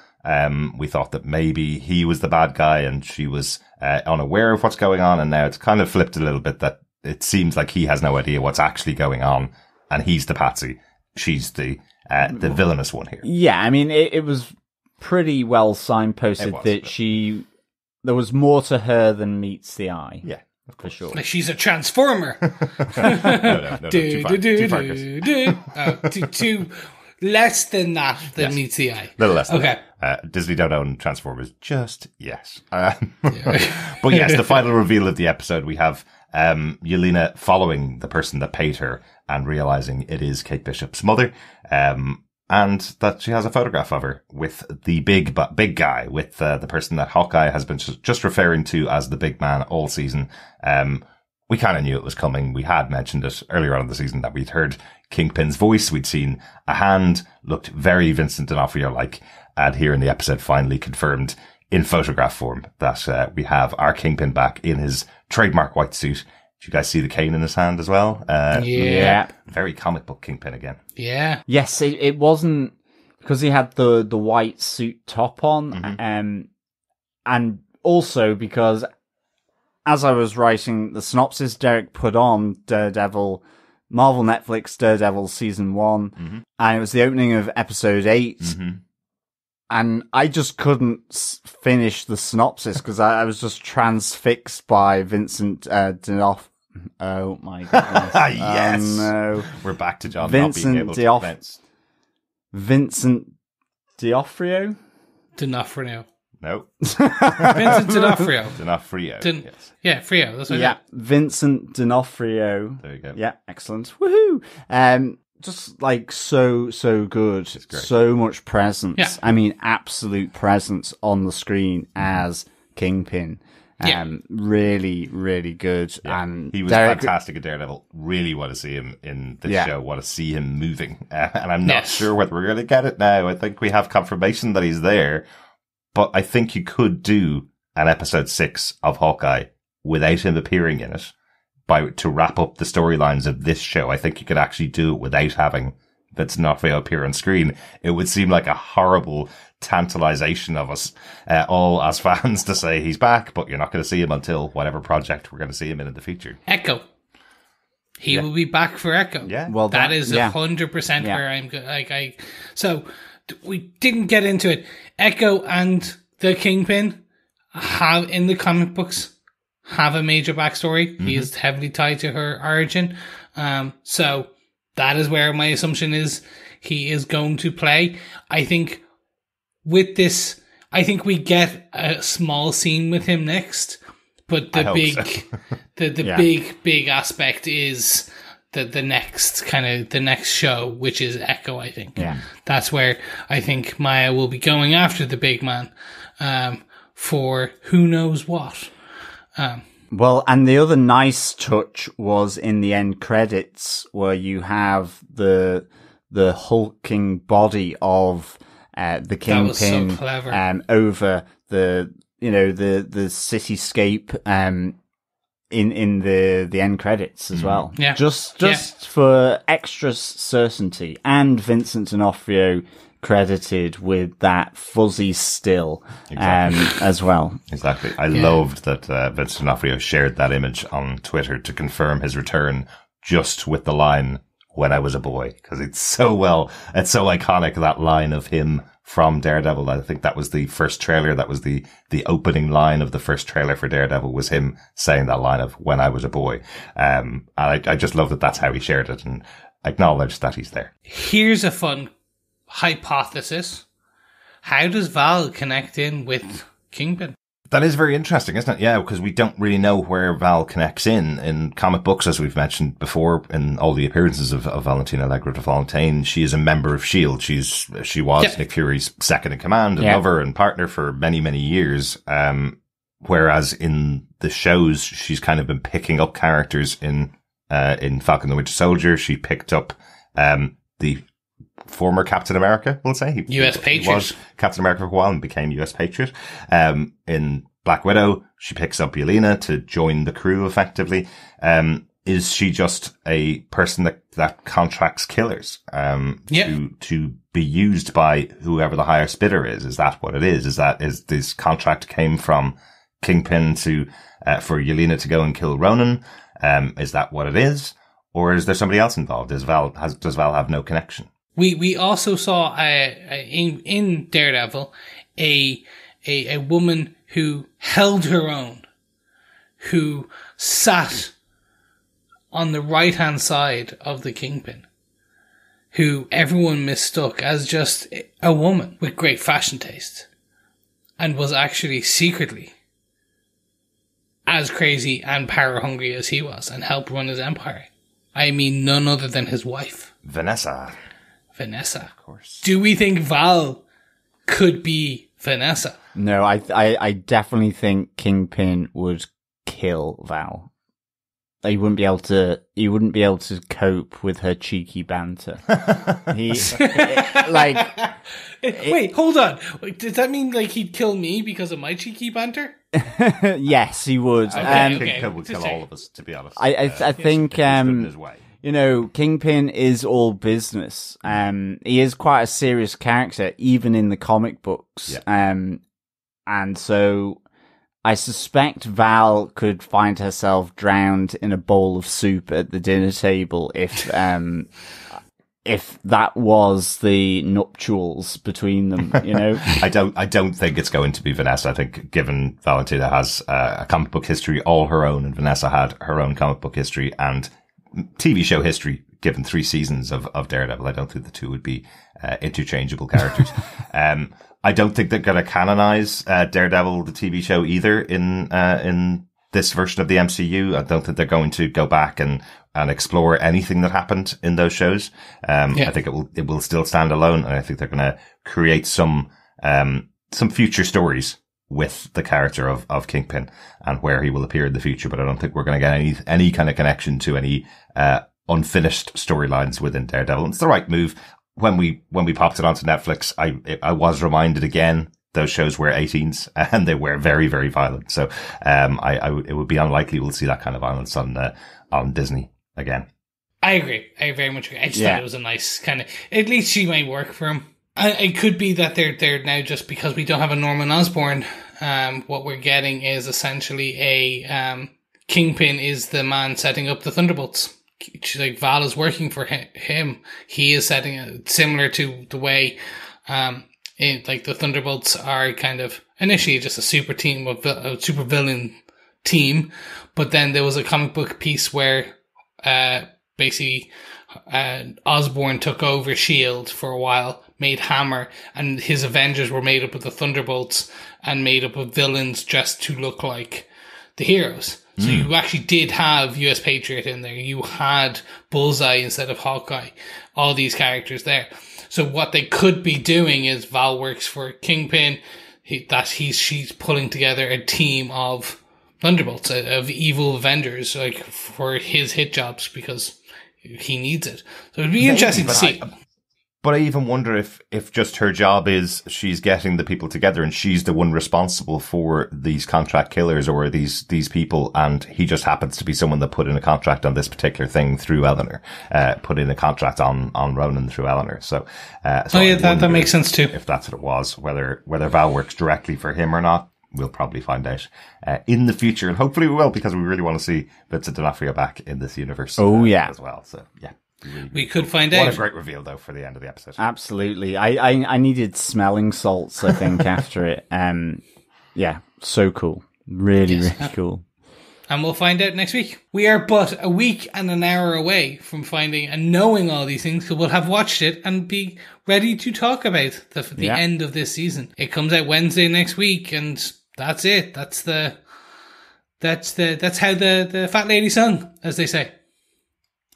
We thought that maybe he was the bad guy and she was unaware of what's going on, and now it's kind of flipped a little bit that it seems like he has no idea what's actually going on, and he's the patsy. She's the villainous one here.
Yeah, I mean, it was pretty well signposted that there was more to her than meets the eye.
Yeah, of course.
For sure.
Like she's a transformer.
No, too far.
Too less than that meets the eye.
Little less than
okay.
that. Disney don't own Transformers just yet. But yes, the final reveal of the episode, we have Yelena following the person that paid her and realizing it is Kate Bishop's mother, and that she has a photograph of her with the big guy, with the person that Hawkeye has been just referring to as the big man all season. We kind of knew it was coming. We had mentioned it earlier on in the season that we'd heard Kingpin's voice. We'd seen a hand, looked very Vincent D'Onofrio-like, and here in the episode finally confirmed in photograph form that we have our Kingpin back in his trademark white suit. Did you guys see the cane in his hand as well?
Yeah.
Very comic book Kingpin again.
Yeah.
Yes, it wasn't because he had the white suit top on, and also because as I was writing the synopsis, Derek put on Daredevil, Marvel Netflix Daredevil season 1, and it was the opening of episode 8. And I just couldn't finish the synopsis because I was just transfixed by Vincent Oh my goodness.
Yes.
Oh, no.
We're back to John
Vincent
not being able to pronounce.
Vincent D'Onofrio?
D'Onofrio.
No.
Vincent D'Onofrio.
D'Onofrio.
Yes. Yeah, Frio. That's what
Yeah, Vincent D'Onofrio.
There you go.
Yeah, excellent. Woohoo! Just like so good.
great.
So much presence.
Yeah.
I mean, absolute presence on the screen as Kingpin. Really, really good.
Yeah.
And
He was fantastic at Daredevil. Really want to see him in this show. Want to see him moving. And I'm not sure whether we're going to get it now. I think we have confirmation that he's there. But I think you could do an episode 6 of Hawkeye without him appearing in it to wrap up the storylines of this show. I think you could actually do it without having Vincent D'Onofrio appear on screen. It would seem like a horrible tantalization of us all as fans to say he's back, but you're not going to see him until whatever project we're going to see him in the future.
Echo. He will be back for Echo.
Yeah.
Well,
that is 100% where I'm good. So we didn't get into it. Echo and the Kingpin have in the comic books have a major backstory. Mm-hmm. He is heavily tied to her origin. So that is where my assumption is he is going to play. I think with this, I think we get a small scene with him next, but the big aspect is the next show, which is Echo, I think.
Yeah.
That's where I think Maya will be going after the big man, for who knows what.
Well, and the other nice touch was in the end credits where you have the hulking body of the Kingpin
That was so clever.
Over the cityscape in the end credits as well.
Yeah.
Just for extra certainty, and Vincent D'Onofrio credited with that fuzzy still as well.
Exactly. I loved that Vincent D'Onofrio shared that image on Twitter to confirm his return just with the line, "When I was a boy," because it's so iconic, that line of him from Daredevil. I think that was the first trailer. That was the opening line of the first trailer for Daredevil, was him saying that line of "when I was a boy." And I just love that that's how he shared it and acknowledged that he's there.
Here's a fun hypothesis. How does Val connect in with Kingpin?
That is very interesting, isn't it? Yeah, because we don't really know where Val connects in comic books, as we've mentioned before, in all the appearances of Valentina Allegra de Fontaine. She is a member of S.H.I.E.L.D. She was Nick Fury's second in command and lover and partner for many, many years. Whereas in the shows, she's kind of been picking up characters in Falcon and the Winter Soldier. She picked up, the former Captain America, we'll say.
US Patriot.
He was Captain America for a while and became US Patriot. In Black Widow, she picks up Yelena to join the crew effectively. Is she just a person that contracts killers, to be used by whoever the highest bidder is? Is that what it is? Is this contract came from Kingpin for Yelena to go and kill Ronin? Is that what it is? Or is there somebody else involved? Does Val have no connection?
We also saw in Daredevil a woman who held her own, who sat on the right hand side of the Kingpin, who everyone mistook as just a woman with great fashion taste, and was actually secretly as crazy and power hungry as he was, and helped run his empire. I mean, none other than his wife,
Vanessa.
Of
course.
Do we think Val could be Vanessa?
No, I definitely think Kingpin would kill Val. He wouldn't be able to cope with her cheeky banter.
Wait, hold on. Does that mean he'd kill me because of my cheeky banter?
Yes, he would.
Kingpin would kill all of us, to be honest.
I think
his way.
Kingpin is all business. He is quite a serious character, even in the comic books.
Yeah.
And so I suspect Val could find herself drowned in a bowl of soup at the dinner table if if that was the nuptials between them, you know?
I don't think it's going to be Vanessa. I think given Valentina has a comic book history all her own, and Vanessa had her own comic book history and TV show history, given 3 seasons of Daredevil, I don't think the two would be interchangeable characters. I don't think they're going to canonize Daredevil, the TV show, either in this version of the MCU. I don't think they're going to go back and explore anything that happened in those shows. I think it will still stand alone, and I think they're going to create some future stories with the character of Kingpin and where he will appear in the future. But I don't think we're going to get any kind of connection to any unfinished storylines within Daredevil. And it's the right move. When we popped it onto Netflix, I was reminded again, those shows were 18s and they were very, very violent. So, it would be unlikely we'll see that kind of violence on Disney again.
I agree. I very much agree. I just thought it was a nice kind of, at least she might work for him. It could be that they're now, just because we don't have a Norman Osborn, what we're getting is essentially a, Kingpin is the man setting up the Thunderbolts. Like, Val is working for him. He is setting it similar to the way, like the Thunderbolts are kind of initially just a super team of a super villain team, but then there was a comic book piece where, basically, Osborn took over Shield for a while, made Hammer, and his Avengers were made up of the Thunderbolts and made up of villains dressed to look like the heroes. So you actually did have US Patriot in there. You had Bullseye instead of Hawkeye. All these characters there. So what they could be doing is Val works for Kingpin. She's pulling together a team of Thunderbolts, of evil Avengers, like, for his hit jobs, because he needs it. So it'd be interesting to see.
But I even wonder if just her job is she's getting the people together and she's the one responsible for these contract killers or these people, and he just happens to be someone that put in a contract on this particular thing through Eleanor, put in a contract on Ronin through Eleanor. So
that makes sense too.
If that's what it was, whether Val works directly for him or not, we'll probably find out in the future, and hopefully we will, because we really want to see Vincent D'Onofrio back in this universe. As well. So yeah.
We could find out.
What a great reveal, though, for the end of the episode.
Absolutely. I needed smelling salts, I think, after it. Yeah, so cool. Really cool.
And we'll find out next week. We are but a week and an hour away from finding and knowing all these things, because we'll have watched it and be ready to talk about the end of this season. It comes out Wednesday next week, and that's it. That's how the fat lady sung, as they say.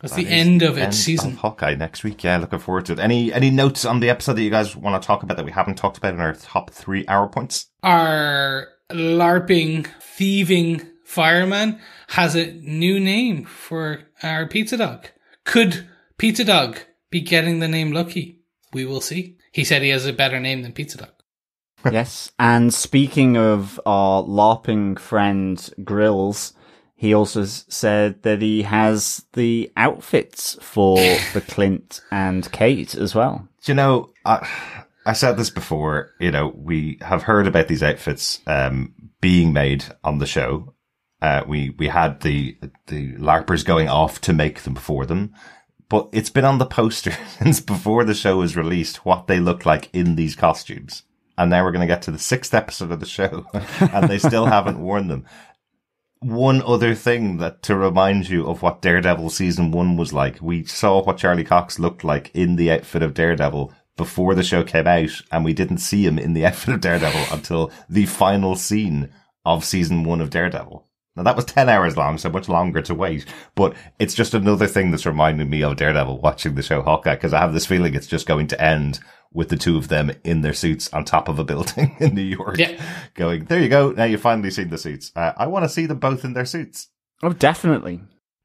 That's the end of its season.
Of Hawkeye next week. Yeah, looking forward to it. Any notes on the episode that you guys want to talk about that we haven't talked about in our top 3 hour points?
Our LARPing, thieving fireman has a new name for our pizza dog. Could Pizza Dog be getting the name Lucky? We will see. He said he has a better name than Pizza Dog.
Yes, and speaking of our LARPing friend Grills, he also said that he has the outfits for the Clint and Kate as well.
Do you know, I said this before, we have heard about these outfits being made on the show. We had the LARPers going off to make them for them. But it's been on the poster since before the show was released what they look like in these costumes. And now we're going to get to the 6th episode of the show and they still haven't worn them. One other thing to remind you of what Daredevil season 1 was like. We saw what Charlie Cox looked like in the outfit of Daredevil before the show came out, and we didn't see him in the outfit of Daredevil until the final scene of season 1 of Daredevil. Now that was 10 hours long, so much longer to wait, but it's just another thing that's reminding me of Daredevil watching the show Hawkeye, because I have this feeling it's just going to end with the two of them in their suits on top of a building in New York, going, there you go, now you've finally seen the suits. I want to see them both in their suits.
Oh, definitely.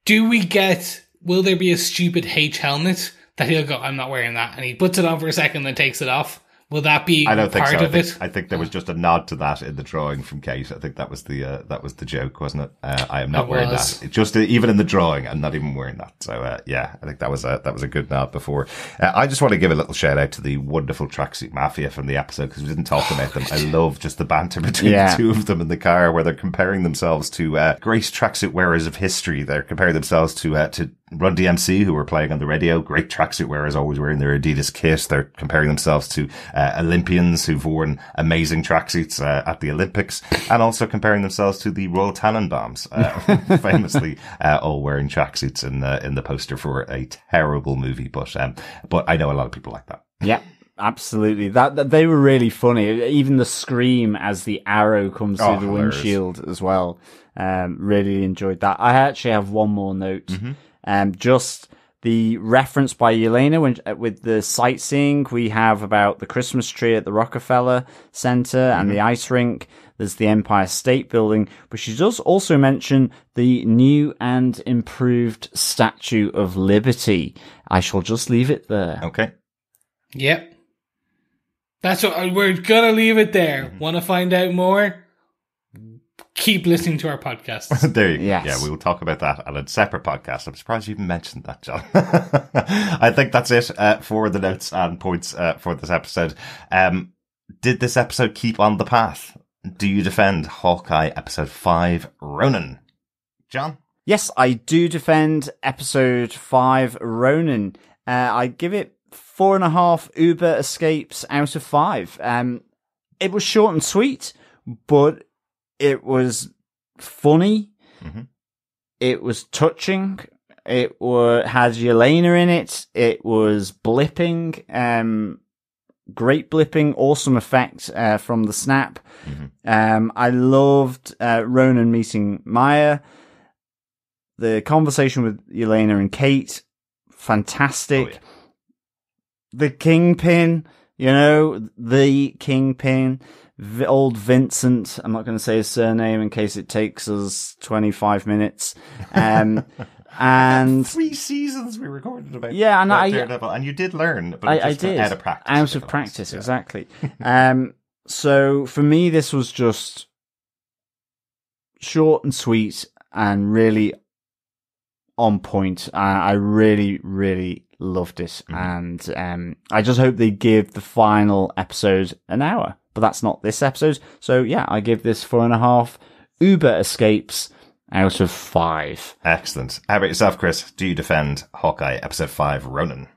Will there be a stupid H helmet that he'll go, I'm not wearing that, and he puts it on for a second and then takes it off? Will that be part of it?
I think there was just a nod to that in the drawing from Kate. I think that was the joke, wasn't it? I am not wearing that. Just even in the drawing, I'm not even wearing that. So I think that was a good nod before. I just want to give a little shout out to the wonderful Tracksuit Mafia from the episode, because we didn't talk about them. I love just the banter between the two of them in the car, where they're comparing themselves to great tracksuit wearers of history. They're comparing themselves to Run DMC, who were playing on the radio, great tracksuit wearers, always wearing their Adidas kit. They're comparing themselves to Olympians who've worn amazing tracksuits at the Olympics, and also comparing themselves to the Royal Tannenbaums, famously all wearing tracksuits in the poster for a terrible movie. But I know a lot of people like that.
Yeah. Absolutely. That they were really funny. Even the scream as the arrow comes through the windshield as well. Really enjoyed that. I actually have one more note. Just the reference by Yelena with the sightseeing we have about the Christmas tree at the Rockefeller Center and the ice rink. There's the Empire State Building, but she does also mention the new and improved Statue of Liberty. I shall just leave it there.
Okay.
Yep. That's what we're gonna leave it there. Want to find out more? Keep listening to our podcast.
There you go.
Yes.
Yeah, we will talk about that on a separate podcast. I'm surprised you even mentioned that, John. I think that's it for the notes and points for this episode. Did this episode keep on the path? Do you defend Hawkeye episode 5, Ronin? John?
Yes, I do defend episode 5, Ronin. I give it 4.5 Uber escapes out of 5. It was short and sweet, but it was funny. It was touching. It had Yelena in it. It was blipping. Great blipping. Awesome effect from the snap. I loved Ronan meeting Maya. The conversation with Yelena and Kate, fantastic.
Oh, yeah.
The Kingpin, the Kingpin, old Vincent. I'm not going to say his surname in case it takes us 25 minutes. And
3 seasons we recorded about.
Yeah, and
Daredevil, and you did learn, but
I did
out of practice.
Out of practice, yeah. Exactly. So for me, this was just short and sweet and really on point. I really, really loved it, and I just hope they give the final episode an hour, but that's not this episode. So yeah, I give this 4.5 Uber escapes out of 5.
Excellent. How about yourself, Chris? Do you defend Hawkeye episode 5, Ronin?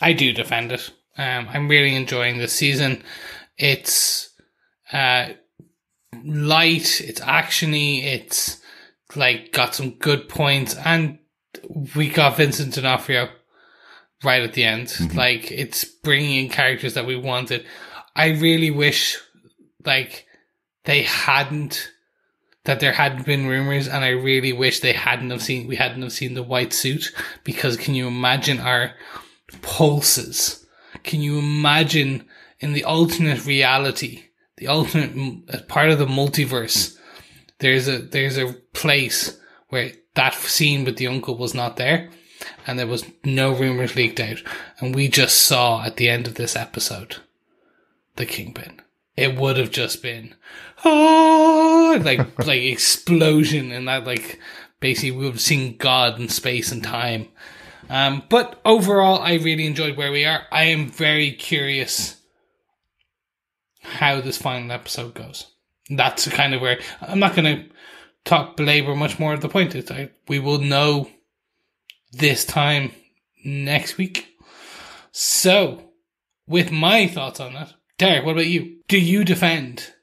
I do defend it. I'm really enjoying this season. It's light, it's actiony, it's got some good points, and we got Vincent D'Onofrio right at the end. It's bringing in characters that we wanted. I really wish, there hadn't been rumors, and I really wish we hadn't have seen the white suit, because can you imagine our pulses? Can you imagine in the alternate reality, the alternate part of the multiverse, there's a place where that scene with the uncle was not there, and there was no rumors leaked out, and we just saw at the end of this episode the Kingpin. It would have just been explosion, and that basically we would have seen God in space and time. But overall, I really enjoyed where we are. I am very curious how this final episode goes. That's kind of where I'm not going to belabor much more of the point. We will know this time next week. So, with my thoughts on that, Derek, what about you? Do you defend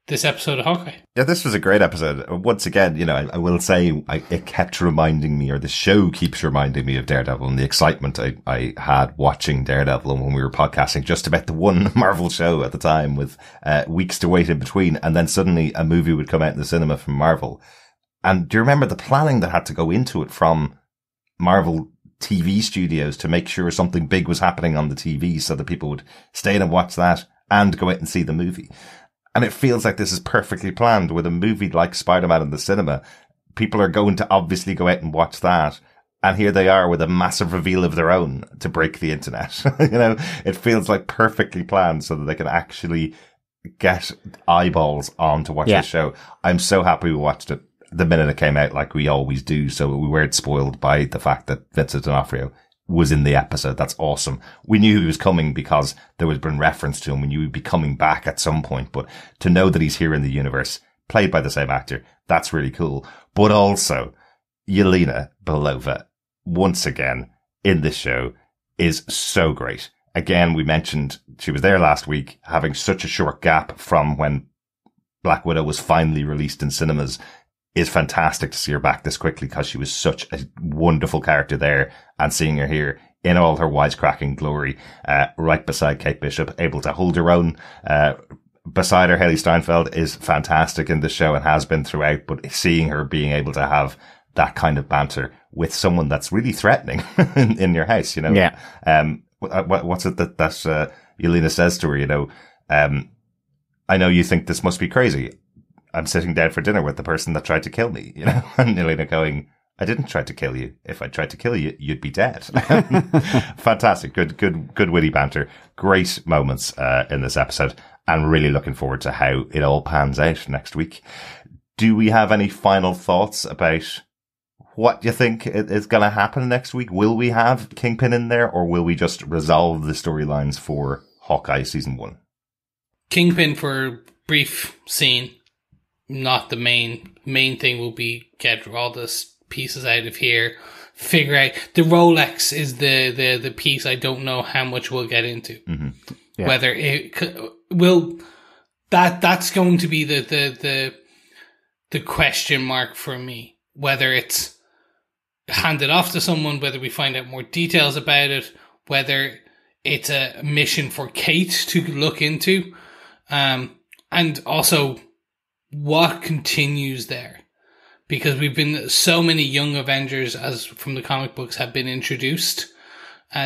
this episode of Hawkeye?
Yeah, this was a great episode. Once again, I will say it kept reminding me, or the show keeps reminding me of Daredevil and the excitement I had watching Daredevil when we were podcasting just about the one Marvel show at the time, with weeks to wait in between, and then suddenly a movie would come out in the cinema from Marvel. And do you remember the planning that had to go into it from Marvel TV studios to make sure something big was happening on the TV so that people would stay in and watch that and go out and see the movie? And it feels like this is perfectly planned. With a movie like Spider-Man in the cinema, people are going to obviously go out and watch that. And here they are with a massive reveal of their own to break the internet. It feels like perfectly planned so that they can actually get eyeballs on to watch the show. I'm so happy we watched it the minute it came out, like we always do. So we weren't spoiled by the fact that Vincent D'Onofrio was in the episode. That's awesome. We knew he was coming because there was been reference to him. We knew he'd be coming back at some point, but to know that he's here in the universe, played by the same actor, that's really cool. But also, Yelena Belova once again in this show is so great. Again, we mentioned she was there last week, having such a short gap from when Black Widow was finally released in cinemas. Is fantastic to see her back this quickly because she was such a wonderful character there, and seeing her here in all her wisecracking glory, right beside Kate Bishop, able to hold her own, beside her. Haley Steinfeld is fantastic in the show and has been throughout, but seeing her being able to have that kind of banter with someone that's really threatening in your house, you know?
Yeah.
What's it that Yelena says to her, you know, I know you think this must be crazy. I'm sitting down for dinner with the person that tried to kill me, you know, and Elena going, I didn't try to kill you. If I tried to kill you, you'd be dead. Fantastic. Good witty banter. Great moments, in this episode, and really looking forward to how it all pans out next week. Do we have any final thoughts about what you think is going to happen next week? Will we have Kingpin in there, or will we just resolve the storylines for Hawkeye season 1?
Kingpin for a brief scene. Not the main thing will be get all the pieces out of here, figure out the Rolex is the piece I don't know how much we'll get into.
Mm-hmm.
Yeah.
Whether it will that's going to be the question mark for me, whether it's handed off to someone, whether we find out more details about it, whether it's a mission for Kate to look into, and also what continues there, because we've been so many young Avengers as from the comic books have been introduced.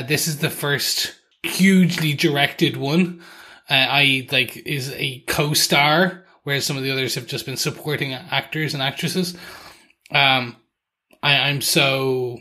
This is the first hugely directed one, i.e. like is a co-star, whereas some of the others have just been supporting actors and actresses. I'm so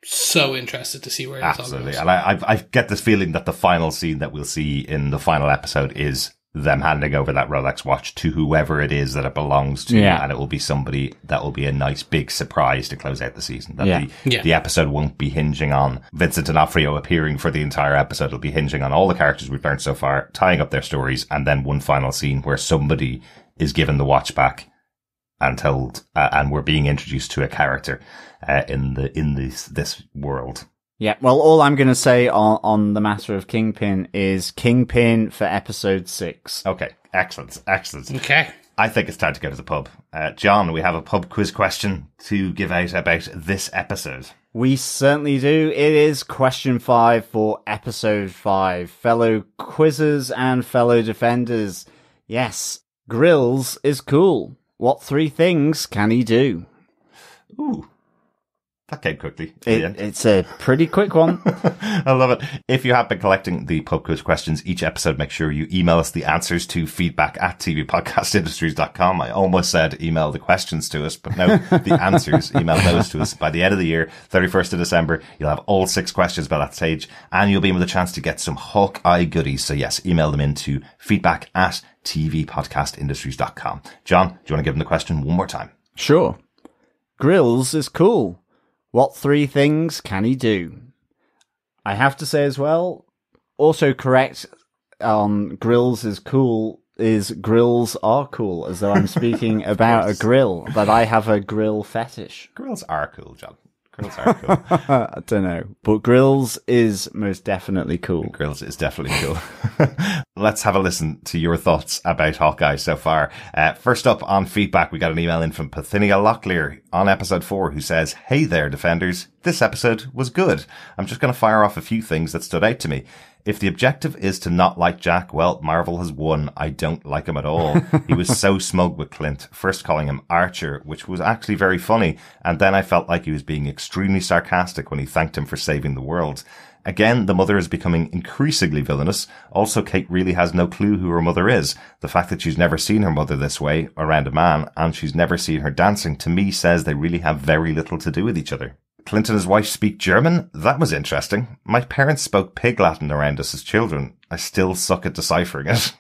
interested to see where this all
Absolutely.
goes.
And I get this feeling that the final scene that we'll see in the final episode is them handing over that Rolex watch to whoever it is that it belongs to.
Yeah.
And it will be somebody that will be a nice big surprise to close out the season. That
Yeah.
the episode won't be hinging on Vincent D'Onofrio appearing for the entire episode. It'll be hinging on all the characters we've learned so far, tying up their stories, and then one final scene where somebody is given the watch back and told, and we're being introduced to a character, in this world.
Yeah, well, all I'm going to say on the matter of Kingpin is Kingpin for episode 6.
Okay. Excellent.
Okay.
I think it's time to go to the pub. John, we have a pub quiz question to give out about this episode.
We certainly do. It is question 5 for episode 5. Fellow quizzers and fellow defenders. Yes, Grills is cool. What 3 things can he do?
Ooh. That came quickly.
It's a pretty quick one.
I love it. If you have been collecting the pub quiz questions each episode, make sure you email us the answers to feedback@tvpodcastindustries.com. I almost said email the questions to us, but no, the answers, email those to us. By the end of the year, 31st of December, you'll have all 6 questions by that stage, and you'll be in with a chance to get some Hawkeye goodies. So yes, email them into feedback@tvpodcastindustries.com. John, do you want to give them the question one more time?
Sure. Grills is cool. What 3 things can he do? I have to say as well, also correct on Grills is cool is grills are cool, as though I'm speaking about a grill, that I have a grill fetish.
Grills are cool, John. Grills are cool.
I don't know, but Grills is most definitely cool.
Grills is definitely cool. Let's have a listen to your thoughts about Hawkeye so far. First up on feedback, we got an email in from Pathinia Locklear on episode 4 who says, "Hey there, defenders. This episode was good. I'm just going to fire off a few things that stood out to me. If the objective is to not like Jack, well, Marvel has won. I don't like him at all. He was so smug with Clint, first calling him Archer, which was actually very funny, and then I felt like he was being extremely sarcastic when he thanked him for saving the world. Again, the mother is becoming increasingly villainous. Also, Kate really has no clue who her mother is. The fact that she's never seen her mother this way, around a man, and she's never seen her dancing, to me says they really have very little to do with each other. Clint and his wife speak German? That was interesting. My parents spoke Pig Latin around us as children. I still suck at deciphering it.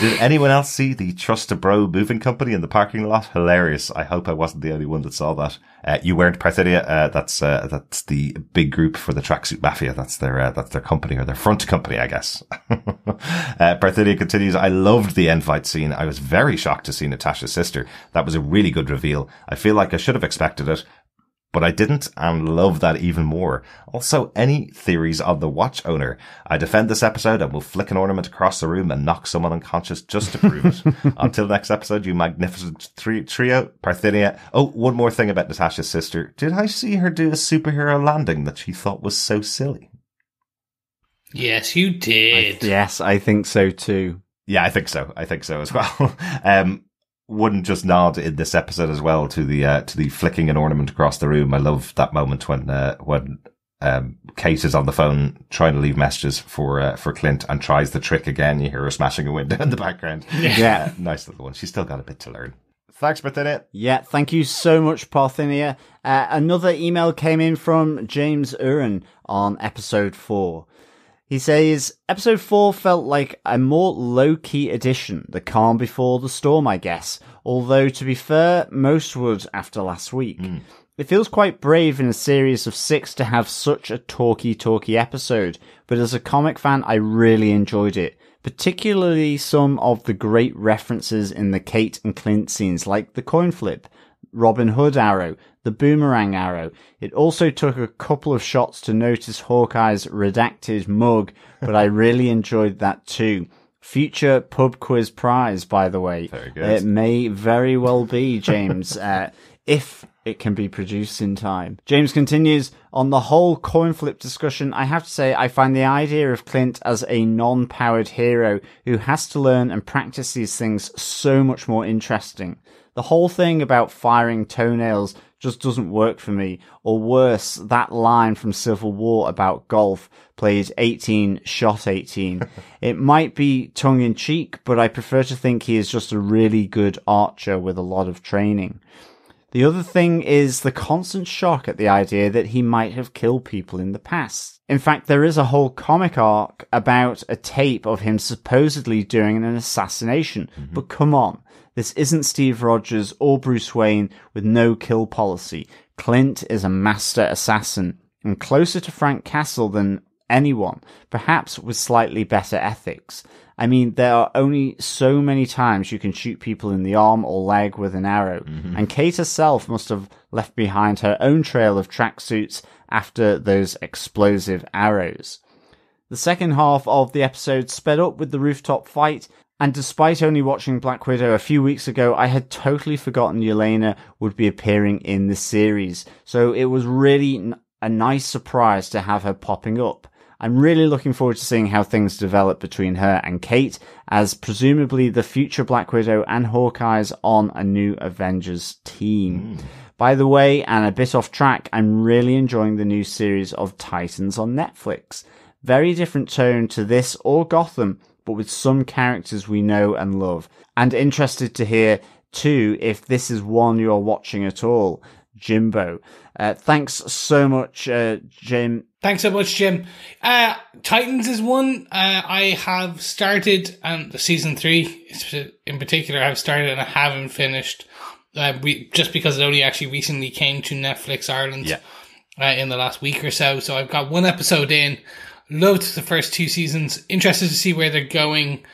Did anyone else see the Trust a Bro moving company in the parking lot? Hilarious. I hope I wasn't the only one that saw that. You weren't, Parthidia. That's the big group for the Tracksuit Mafia. That's their company, or their front company, I guess. Parthidia continues, I loved the end fight scene. I was very shocked to see Natasha's sister. That was a really good reveal. I feel like I should have expected it. but I didn't, and love that even more. Also, any theories on the watch owner? I defend this episode and will flick an ornament across the room and knock someone unconscious just to prove it. Until next episode, you magnificent trio, Parthenia. Oh, one more thing about Natasha's sister. Did I see her do a superhero landing that she thought was so silly?
Yes, you did.
Yes, I think so too.
Yeah, I think so as well. Wouldn't just nod in this episode as well to the flicking an ornament across the room. I love that moment when Kate is on the phone trying to leave messages for Clint and tries the trick again. You hear her smashing a window in the background.
Yeah.
Nice little one. She's still got a bit to learn. Thanks, Parthenia.
Yeah, thank you so much, Parthenia. Another email came in from James Uren on episode 4. He says, episode 4 felt like a more low-key edition, the calm before the storm, I guess. Although, to be fair, most would after last week. It feels quite brave in a series of 6 to have such a talky episode, but as a comic fan, I really enjoyed it. Particularly some of the great references in the Kate and Clint scenes, like the coin flip, Robin Hood arrow, the boomerang arrow. It also took a couple of shots to notice Hawkeye's redacted mug, but I really enjoyed that too. Future pub quiz prize, by the way.
Very good.
It may very well be, James, if it can be produced in time. James continues, on the whole coin flip discussion, I have to say I find the idea of Clint as a non-powered hero who has to learn and practice these things so much more interesting. The whole thing about firing toenails just doesn't work for me. Or worse, that line from Civil War about golf, played 18, shot 18. It might be tongue-in-cheek, but I prefer to think he is just a really good archer with a lot of training. The other thing is the constant shock at the idea that he might have killed people in the past. In fact, there is a whole comic arc about a tape of him supposedly doing an assassination. But come on. This isn't Steve Rogers or Bruce Wayne with no kill policy. Clint is a master assassin and closer to Frank Castle than anyone, perhaps with slightly better ethics. I mean, there are only so many times you can shoot people in the arm or leg with an arrow, and Kate herself must have left behind her own trail of tracksuits after those explosive arrows. The second half of the episode sped up with the rooftop fight, and despite only watching Black Widow a few weeks ago, I had totally forgotten Yelena would be appearing in this series, so it was really a nice surprise to have her popping up. I'm really looking forward to seeing how things develop between her and Kate, as presumably the future Black Widow and Hawkeye's on a new Avengers team. By the way, and a bit off track, I'm really enjoying the new series of Titans on Netflix. Very different tone to this or Gotham, but with some characters we know and love. And interested to hear, too, if this is one you're watching at all. Jimbo. Thanks so much, Jim.
Thanks so much, Jim. Titans is one I have started, and season 3 in particular I've started and I haven't finished. Just because it only actually recently came to Netflix Ireland in the last week or so. So I've got one episode in. Loved the first 2 seasons. Interested to see where they're going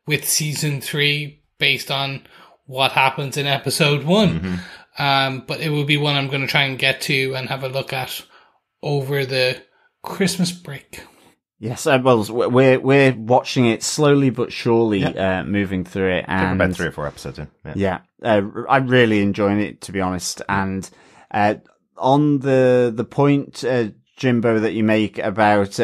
with season 3 based on what happens in episode 1. But it will be one I'm going to try and get to and have a look at over the Christmas break.
Yes, well, we're watching it slowly but surely, moving through it, and
about 3 or 4 episodes in.
I'm really enjoying it, to be honest. And on the point, Jimbo, that you make about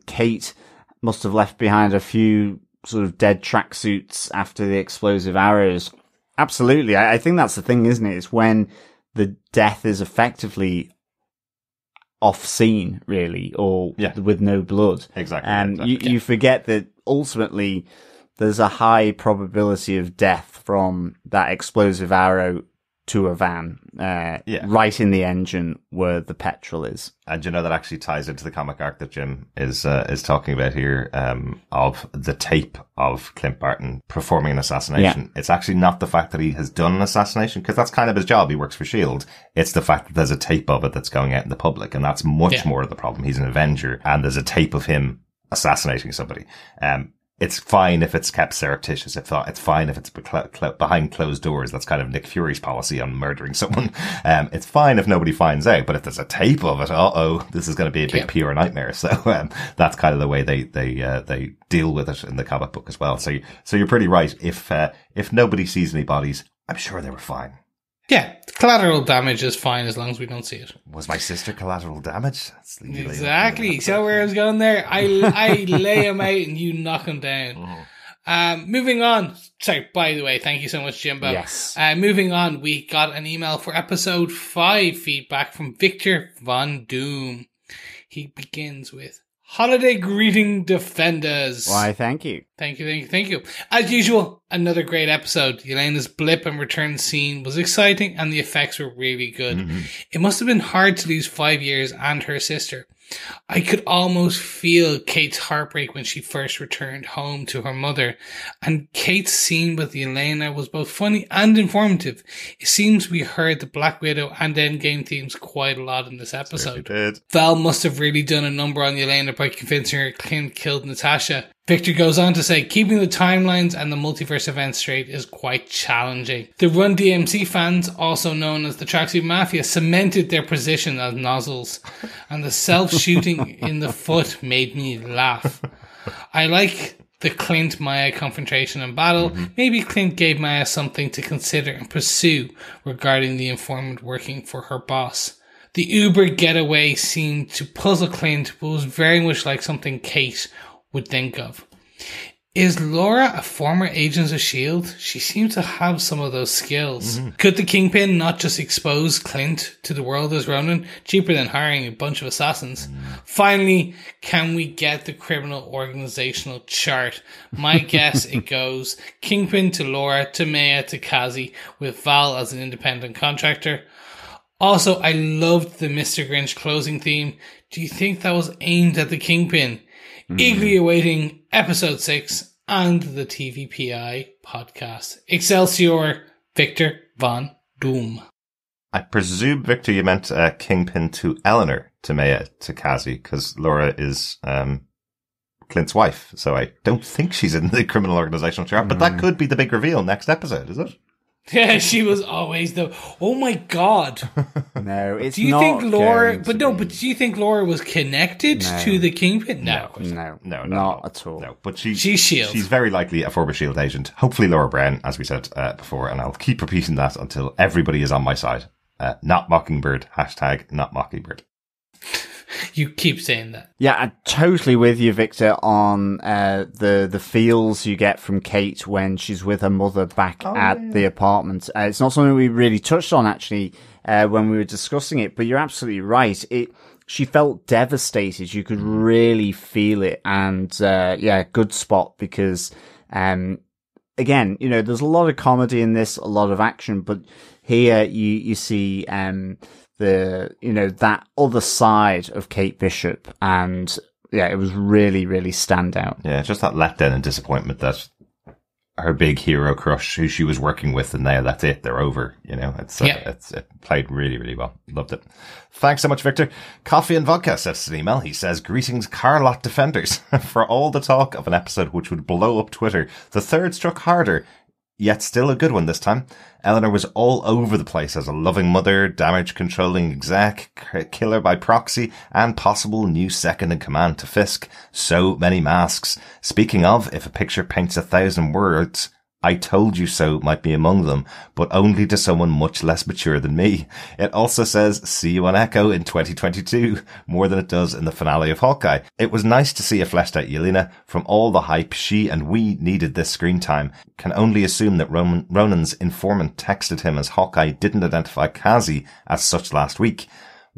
Kate must have left behind a few sort of dead tracksuits after the explosive arrows. Absolutely, I think that's the thing, isn't it? It's when the death is effectively off scene, really, or with no blood.
Exactly.
And you forget that ultimately there's a high probability of death from that explosive arrow to a van, right in the engine where the petrol is.
And you know, that actually ties into the comic arc that Jim is talking about here, of the tape of Clint Barton performing an assassination. Yeah. It's actually not the fact that he has done an assassination, because that's kind of his job. He works for S.H.I.E.L.D. It's the fact that there's a tape of it that's going out in the public, and that's much more of the problem. He's an Avenger, and there's a tape of him assassinating somebody. it's fine if it's kept surreptitious. It's fine if it's behind closed doors. That's kind of Nick Fury's policy on murdering someone. It's fine if nobody finds out, but if there's a tape of it, this is going to be a big PR nightmare. So, that's kind of the way they deal with it in the comic book as well. So you're pretty right. If nobody sees any bodies, I'm sure they were fine.
Yeah, collateral damage is fine as long as we don't see it.
Was my sister collateral damage?
Exactly. So where I was going there, I lay him out and you knock him down. Moving on. Sorry, by the way, thank you so much, Jimbo.
Yes.
Moving on, we got an email for episode 5 feedback from Victor Von Doom. He begins with, holiday greeting, Defenders.
Why, thank you.
Thank you. As usual, another great episode. Yelena's blip and return scene was exciting and the effects were really good. Mm-hmm. It must have been hard to lose 5 years and her sister. I could almost feel Kate's heartbreak when she first returned home to her mother, and Kate's scene with Yelena was both funny and informative. It seems we heard the Black Widow and Endgame themes quite a lot in this episode. Val must have really done a number on Yelena by convincing her Clint killed Natasha. Victor goes on to say, keeping the timelines and the multiverse events straight is quite challenging. The Run DMC fans, also known as the Tracksuit Mafia, cemented their position as nozzles, and the self-shooting in the foot made me laugh. I like the Clint-Maya confrontation and battle. Mm-hmm. Maybe Clint gave Maya something to consider and pursue regarding the informant working for her boss. The Uber getaway seemed to puzzle Clint, but was very much like something Kate would think of. Is Laura a former agent of S.H.I.E.L.D.? She seems to have some of those skills. Mm-hmm. Could the Kingpin not just expose Clint to the world as Ronin? Cheaper than hiring a bunch of assassins. Mm-hmm. Finally, can we get the criminal organizational chart? My guess it goes Kingpin to Laura, to Maya, to Kazi, with Val as an independent contractor. Also, I loved the Mr. Grinch closing theme. Do you think that was aimed at the Kingpin? Eagerly awaiting episode 6 and the TVPI podcast. Excelsior, Victor Von Doom.
I presume, Victor, you meant Kingpin to Eleanor, to Maya, to Kazi, because Laura is Clint's wife. So I don't think she's in the criminal organizational chart, but that could be the big reveal next episode, is it?
Yeah, she was always the. Oh my God!
No, it's not.
Do you think Laura? But no, but do you think Laura was connected to the Kingpin?
No, not at all.
No, but she's
S.H.I.E.L.D.
She's very likely a former S.H.I.E.L.D. agent. Hopefully, Laura Brown, as we said before, and I'll keep repeating that until everybody is on my side. Not Mockingbird. # not Mockingbird.
You keep saying that.
Yeah, I'm totally with you, Victor, on the feels you get from Kate when she's with her mother back at the apartment. It's not something we really touched on, actually, when we were discussing it, but you're absolutely right. She felt devastated. You could really feel it. And, good spot because, again, there's a lot of comedy in this, a lot of action, but here you see, that other side of Kate Bishop, and it was really, really standout.
Yeah, just that letdown and disappointment that her big hero crush, who she was working with, and now that's it, they're over. It played really, really well. Loved it. Thanks so much, Victor. Coffee and Vodka sent us an email. He says, greetings, Carlot Defenders. For all the talk of an episode which would blow up Twitter, the third struck harder, yet still a good one this time. Eleanor was all over the place as a loving mother, damage-controlling exec, killer by proxy, and possible new second-in-command to Fisk. So many masks. Speaking of, if a picture paints 1,000 words, I told you so might be among them, but only to someone much less mature than me. It also says, see you on Echo in 2022, more than it does in the finale of Hawkeye. It was nice to see a fleshed out Yelena. From all the hype, she and we needed this screen time. Can only assume that Ronin's informant texted him as Hawkeye didn't identify Kazi as such last week.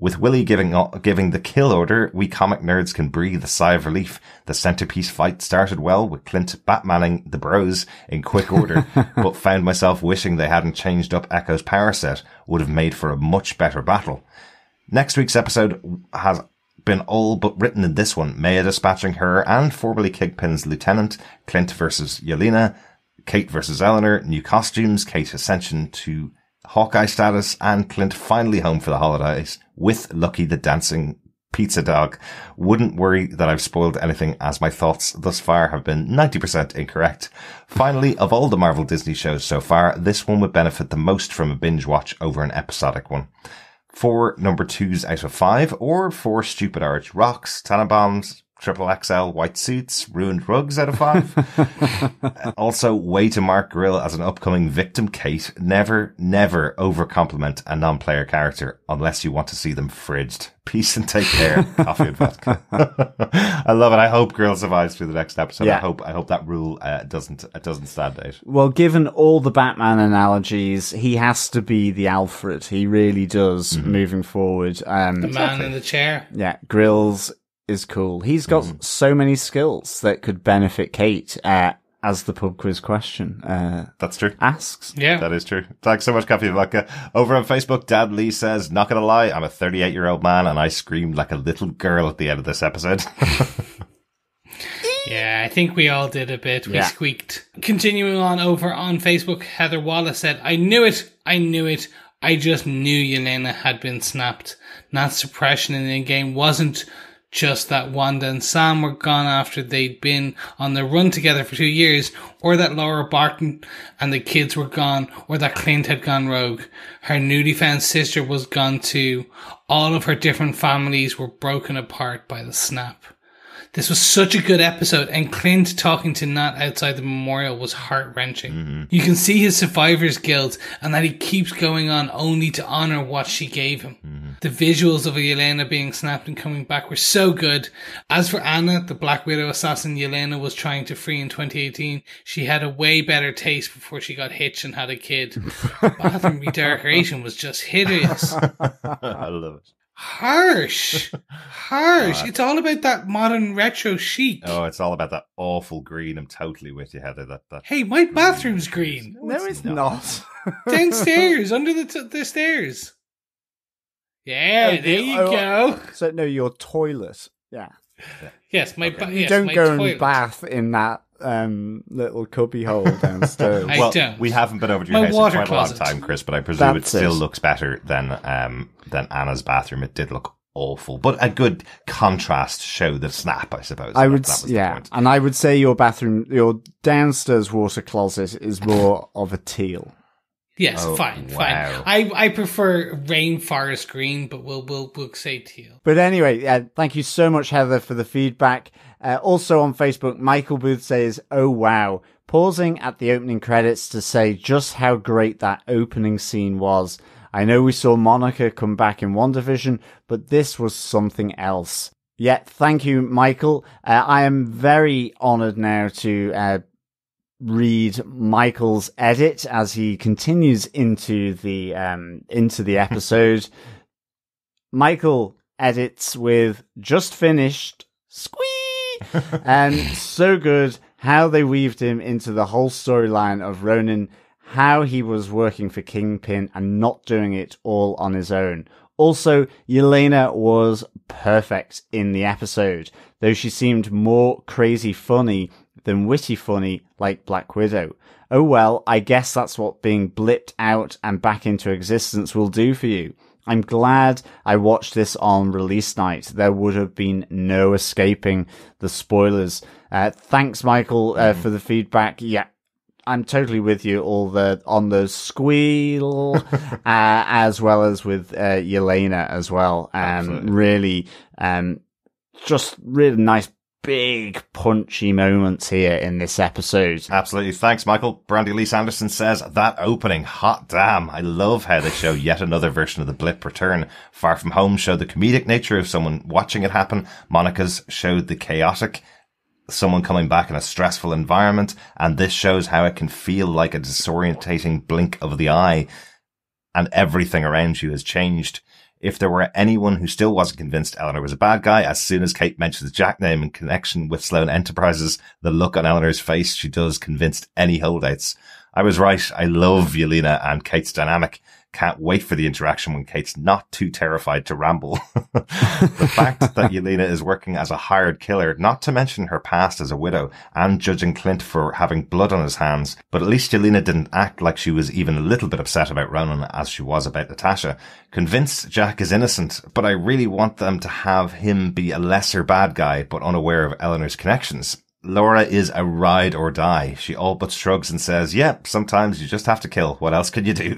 With Willie giving the kill order, we comic nerds can breathe a sigh of relief. The centerpiece fight started well, with Clint Batmaning the bros in quick order, but found myself wishing they hadn't changed up Echo's power set. Would have made for a much better battle. Next week's episode has been all but written in this one. Maya dispatching her and formerly Kingpin's lieutenant, Clint versus Yelena, Kate versus Eleanor, new costumes, Kate's ascension to Hawkeye status, and Clint finally home for the holidays with Lucky the dancing pizza dog. Wouldn't worry that I've spoiled anything, as my thoughts thus far have been 90% incorrect. Finally, of all the Marvel Disney shows so far, this one would benefit the most from a binge watch over an episodic one. 4 number 2s out of 5, or 4 stupid orange rocks, Tannenbaums, triple XL white suits, ruined rugs out of 5. Also, way to mark Grill as an upcoming victim, Kate. Never over-compliment a non-player character unless you want to see them fridged. Peace and take care. Coffee and vodka. I love it. I hope Grill survives through the next episode.
Yeah.
I hope that rule doesn't stand out.
Well, given all the Batman analogies, he has to be the Alfred. He really does, moving forward.
The man in the chair.
Yeah, Grills is cool. He's got so many skills that could benefit Kate, as the pub quiz question
That's true.
asks.
Yeah.
That is true. Thanks so much, Coffee and Vodka. Over on Facebook, Dad Lee says, not gonna lie, I'm a 38-year-old man and I screamed like a little girl at the end of this episode.
Yeah, I think we all did a bit. We
Yeah.
squeaked. Continuing on over on Facebook, Heather Wallace said, I knew it. I just knew Yelena had been snapped. Nat's suppression in the game wasn't just that Wanda and Sam were gone after they'd been on the run together for 2 years, or that Laura Barton and the kids were gone, or that Clint had gone rogue. Her newly found sister was gone too. All of her different families were broken apart by the snap. This was such a good episode, and Clint talking to Nat outside the memorial was heart-wrenching. You can see his survivor's guilt, and that he keeps going on only to honour what she gave him. The visuals of Yelena being snapped and coming back were so good. As for Anna, the Black Widow assassin Yelena was trying to free in 2018, she had a way better taste before she got hitched and had a kid. The bathroom redecoration was just hideous.
I love it.
Harsh. It's all about that modern retro chic.
Oh, it's all about that awful green. I'm totally with you, Heather. That
Hey, my bathroom's green.
No, it's not.
Downstairs, under the stairs. Yeah, there you go.
So, no, your toilet. Yeah.
Yes, my
You don't
my
go
toilet.
and bath in that little cubby hole downstairs.
I don't.
We haven't been over to your
My
house in
water
quite a long
closet.
time, Chris, but I presume
That's
it still
it.
looks better than Anna's bathroom. It did look awful, but a good contrast showed the snap, I suppose.
I would,
that was the
yeah,
point.
and I would say your downstairs water closet is more of a teal.
Yes,
Oh,
fine.
wow.
I prefer rainforest green, but we'll say teal.
But anyway, thank you so much, Heather, for the feedback. Also on Facebook, Michael Booth says, oh wow, pausing at the opening credits to say just how great that opening scene was. I know we saw Monica come back in WandaVision, but this was something else. Yet, thank you, Michael. I am very honoured now to read Michael's edit as he continues into the episode. Michael edits with "just finished," squee, and so good how they weaved him into the whole storyline of Ronin, how he was working for Kingpin and not doing it all on his own. Also, Yelena was perfect in the episode, though she seemed more crazy funny than witty funny like Black Widow. Oh well, I guess that's what being blipped out and back into existence will do for you. I'm glad I watched this on release night. There would have been no escaping the spoilers. Thanks, Michael, for the feedback. Yeah, I'm totally with you on the squeal, as well as with Yelena as well. Really, just really nice, big, punchy moments here in this episode.
Absolutely. Thanks, Michael. Brandy Lee Sanderson says, that opening, hot damn. I love how they show yet another version of the blip return. Far From Home showed the comedic nature of someone watching it happen. Monica's showed the chaotic, someone coming back in a stressful environment. And this shows how it can feel like a disorientating blink of the eye and everything around you has changed. If there were anyone who still wasn't convinced Eleanor was a bad guy, as soon as Kate mentions Jack name in connection with Sloan Enterprises, the look on Eleanor's face she does convinced any holdouts. I was right. I love Yelena and Kate's dynamic. Can't wait for the interaction when Kate's not too terrified to ramble. The fact that Yelena is working as a hired killer, not to mention her past as a widow, and judging Clint for having blood on his hands, but at least Yelena didn't act like she was even a little bit upset about Ronin as she was about Natasha. Convinced Jack is innocent, but I really want them to have him be a lesser bad guy, but unaware of Eleanor's connections. Laura is a ride or die. She all but shrugs and says, yep, sometimes you just have to kill. What else can you do?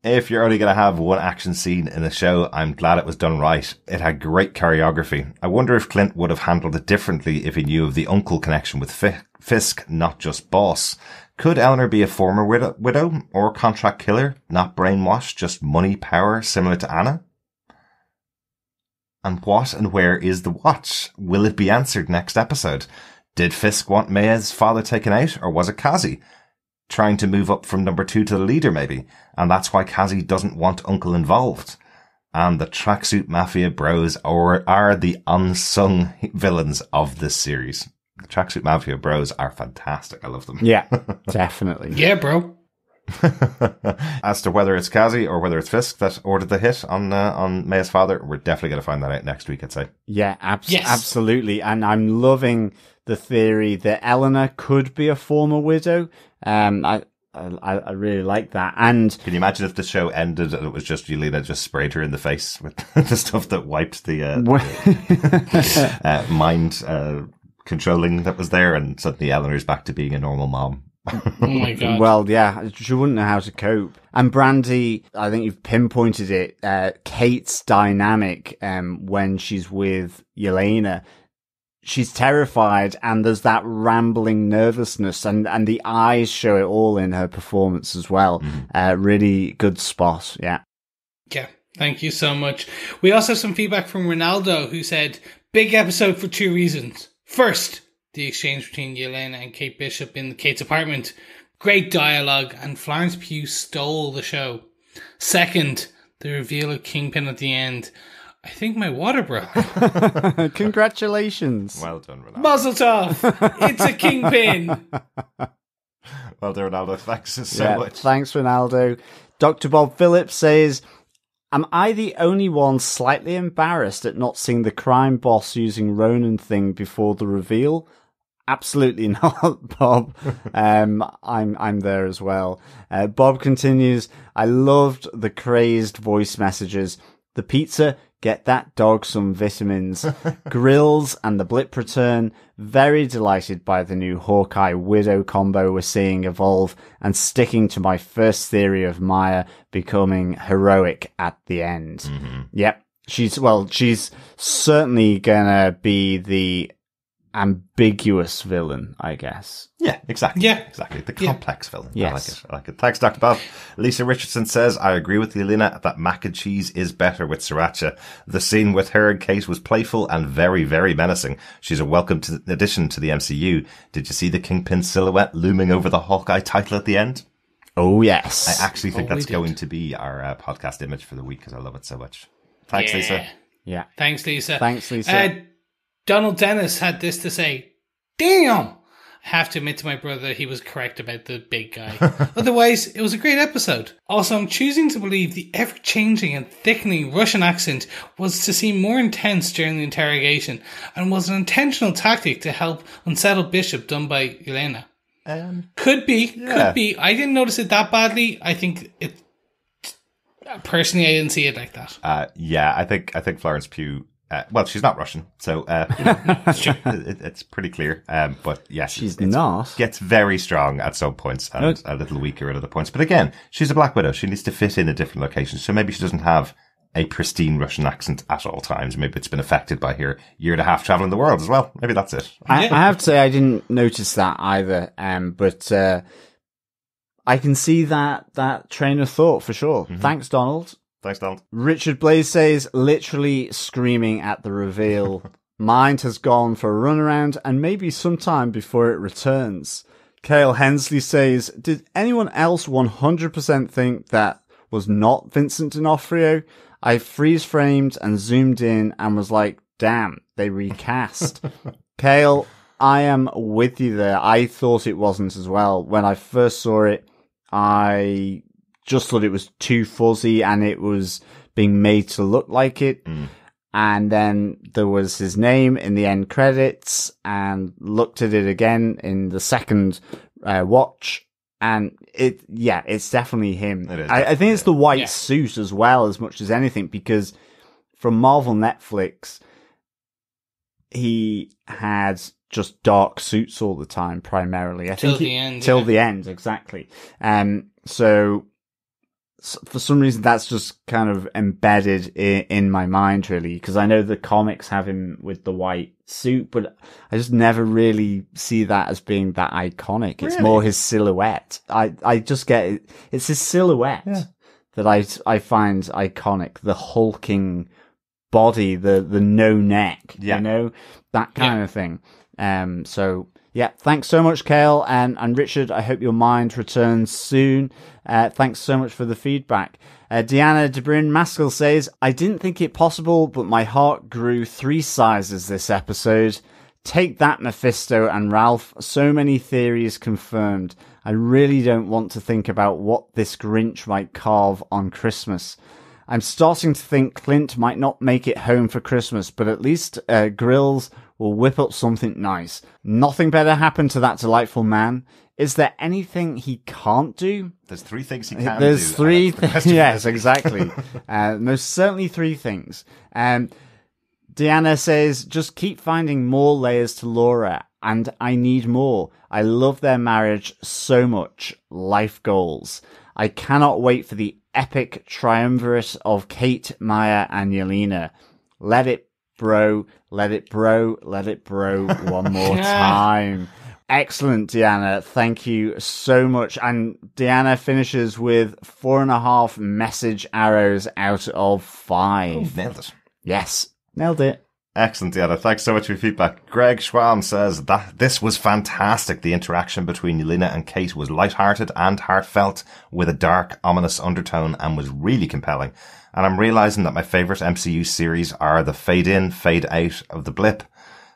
If you're only going to have one action scene in a show, I'm glad it was done right. It had great choreography. I wonder if Clint would have handled it differently if he knew of the uncle connection with Fisk, not just boss. Could Eleanor be a former widow or contract killer? Not brainwashed, just money, power, similar to Anna? And what and where is the watch? Will it be answered next episode? Did Fisk want Maya's father taken out, or was it Kazi? Trying to move up from number 2 to the leader, maybe. And that's why Kazi doesn't want Uncle involved. And the tracksuit mafia bros are the unsung villains of this series. The tracksuit mafia bros are fantastic. I love them.
Yeah, definitely.
Yeah, bro.
As to whether it's Kazi or whether it's Fisk that ordered the hit on Maya's father, we're definitely going to find that out next week, I'd say.
Yeah, absolutely. And I'm loving the theory that Eleanor could be a former widow. I really like that. And
can you imagine if the show ended and it was just Yelena just sprayed her in the face with the stuff that wiped the mind controlling that was there, and suddenly Eleanor's back to being a normal mom?
Oh my god.
Well, yeah, she wouldn't know how to cope. And Brandy, I think you've pinpointed it, Kate's dynamic when she's with Yelena. She's terrified, and there's that rambling nervousness, and the eyes show it all in her performance as well. Really good spot, yeah.
Yeah, thank you so much. We also have some feedback from Ronaldo, who said, big episode for 2 reasons. First, the exchange between Yelena and Kate Bishop in Kate's apartment. Great dialogue, and Florence Pugh stole the show. Second, the reveal of Kingpin at the end. I think my water broke.
Congratulations.
Well done, Ronaldo.
Mazel tov. It's a Kingpin.
Well done, Ronaldo. Thanks so much.
Thanks, Ronaldo. Dr. Bob Phillips says, am I the only one slightly embarrassed at not seeing the crime boss using Ronin thing before the reveal? Absolutely not, Bob. I'm there as well. Bob continues, I loved the crazed voice messages. The pizza, get that dog some vitamins. Grills and the blip return. Very delighted by the new Hawkeye Widow combo we're seeing evolve, and sticking to my first theory of Maya becoming heroic at the end. Yep. She's certainly gonna be the ambiguous villain, I guess.
Yeah, exactly.
Yeah.
Exactly. The complex villain.
Yes.
I like it. Thanks, Dr. Bob. Lisa Richardson says, I agree with Yelena that mac and cheese is better with sriracha. The scene with her and Kate was playful and very, very menacing. She's a welcome addition to the MCU. Did you see the Kingpin silhouette looming over the Hawkeye title at the end?
Oh, yes.
I actually think that's going to be our podcast image for the week because I love it so much. Thanks, Lisa.
Yeah.
Thanks, Lisa.
Thanks, Lisa.
Donald Dennis had this to say, damn! I have to admit to my brother he was correct about the big guy. Otherwise, it was a great episode. Also, I'm choosing to believe the ever-changing and thickening Russian accent was to seem more intense during the interrogation, and was an intentional tactic to help unsettle Bishop done by Yelena. Could be. I didn't notice it that badly. I think it... Personally, I didn't see it like that.
I think Florence Pugh... well, she's not Russian, so it's pretty clear. But yes,
she's not.
Gets very strong at some points and a little weaker at other points. But again, she's a Black Widow. She needs to fit in different locations. So maybe she doesn't have a pristine Russian accent at all times. Maybe it's been affected by her year and a half traveling the world as well. Maybe that's it.
I have to say I didn't notice that either. But I can see that train of thought for sure. Thanks, Donald.
Thanks, Donald.
Richard Blaze says, literally screaming at the reveal. Mind has gone for a runaround and maybe some time before it returns. Cale Hensley says, did anyone else 100% think that was not Vincent D'Onofrio? I freeze-framed and zoomed in and was like, damn, they recast. Cale, I am with you there. I thought it wasn't as well. When I first saw it, I just thought it was too fuzzy and it was being made to look like it. And then there was his name in the end credits, and looked at it again in the second watch. And it's definitely him.
It is,
I think it's the white suit as well, as much as anything, because from Marvel Netflix, he had just dark suits all the time, primarily.
Till the end.
Till the end, exactly. So for some reason, that's just kind of embedded in my mind, really, because I know the comics have him with the white suit, but I just never really see that as being that iconic. It's more his silhouette. I just get it. It's his silhouette that I find iconic. The hulking body, the no neck, you know, that kind of thing. So yeah, thanks so much, Kale. And Richard, I hope your mind returns soon. Thanks so much for the feedback. Deanna Debryn Maskell says, I didn't think it possible, but my heart grew 3 sizes this episode. Take that, Mephisto and Ralph. So many theories confirmed. I really don't want to think about what this Grinch might carve on Christmas. I'm starting to think Clint might not make it home for Christmas, but at least Grills will whip up something nice. Nothing better happened to that delightful man. Is there anything he can't do?
There's 3 things he can
There's
do.
3 things. Yes, exactly. Most certainly 3 things. Deanna says, just keep finding more layers to Laura, and I need more. I love their marriage so much. Life goals. I cannot wait for the epic triumvirate of Kate, Maya, and Yelena. Let it bro, let it bro, let it bro one more time. Excellent, Deanna. Thank you so much. And Deanna finishes with 4.5 message arrows out of 5.
Oh, nailed it.
Yes, nailed it.
Excellent, Deanna. Thanks so much for your feedback. Greg Schwam says that this was fantastic. The interaction between Yelena and Kate was lighthearted and heartfelt with a dark, ominous undertone and was really compelling. And I'm realizing that my favorite MCU series are the fade in, fade out of the blip.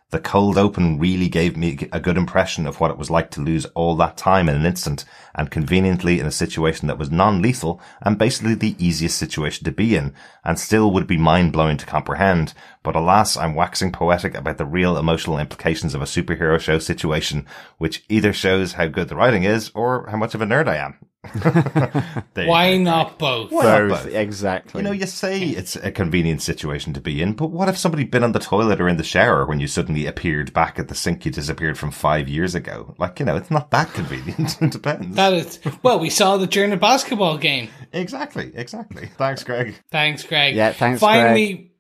The cold open really gave me a good impression of what it was like to lose all that time in an instant, and conveniently in a situation that was non-lethal and basically the easiest situation to be in, and still would be mind-blowing to comprehend. But alas, I'm waxing poetic about the real emotional implications of a superhero show situation, which either shows how good the writing is or how much of a nerd I am.
Why not both?
Both, exactly.
You know, you say it's a convenient situation to be in, but what if somebody had been on the toilet or in the shower when you suddenly appeared back at the sink you disappeared from 5 years ago? Like, you know, it's not that convenient. It depends.
That is, well, we saw that during a basketball game.
Exactly. Thanks, Greg.
Thanks, Greg.
Yeah, thanks,
Finally,
Greg.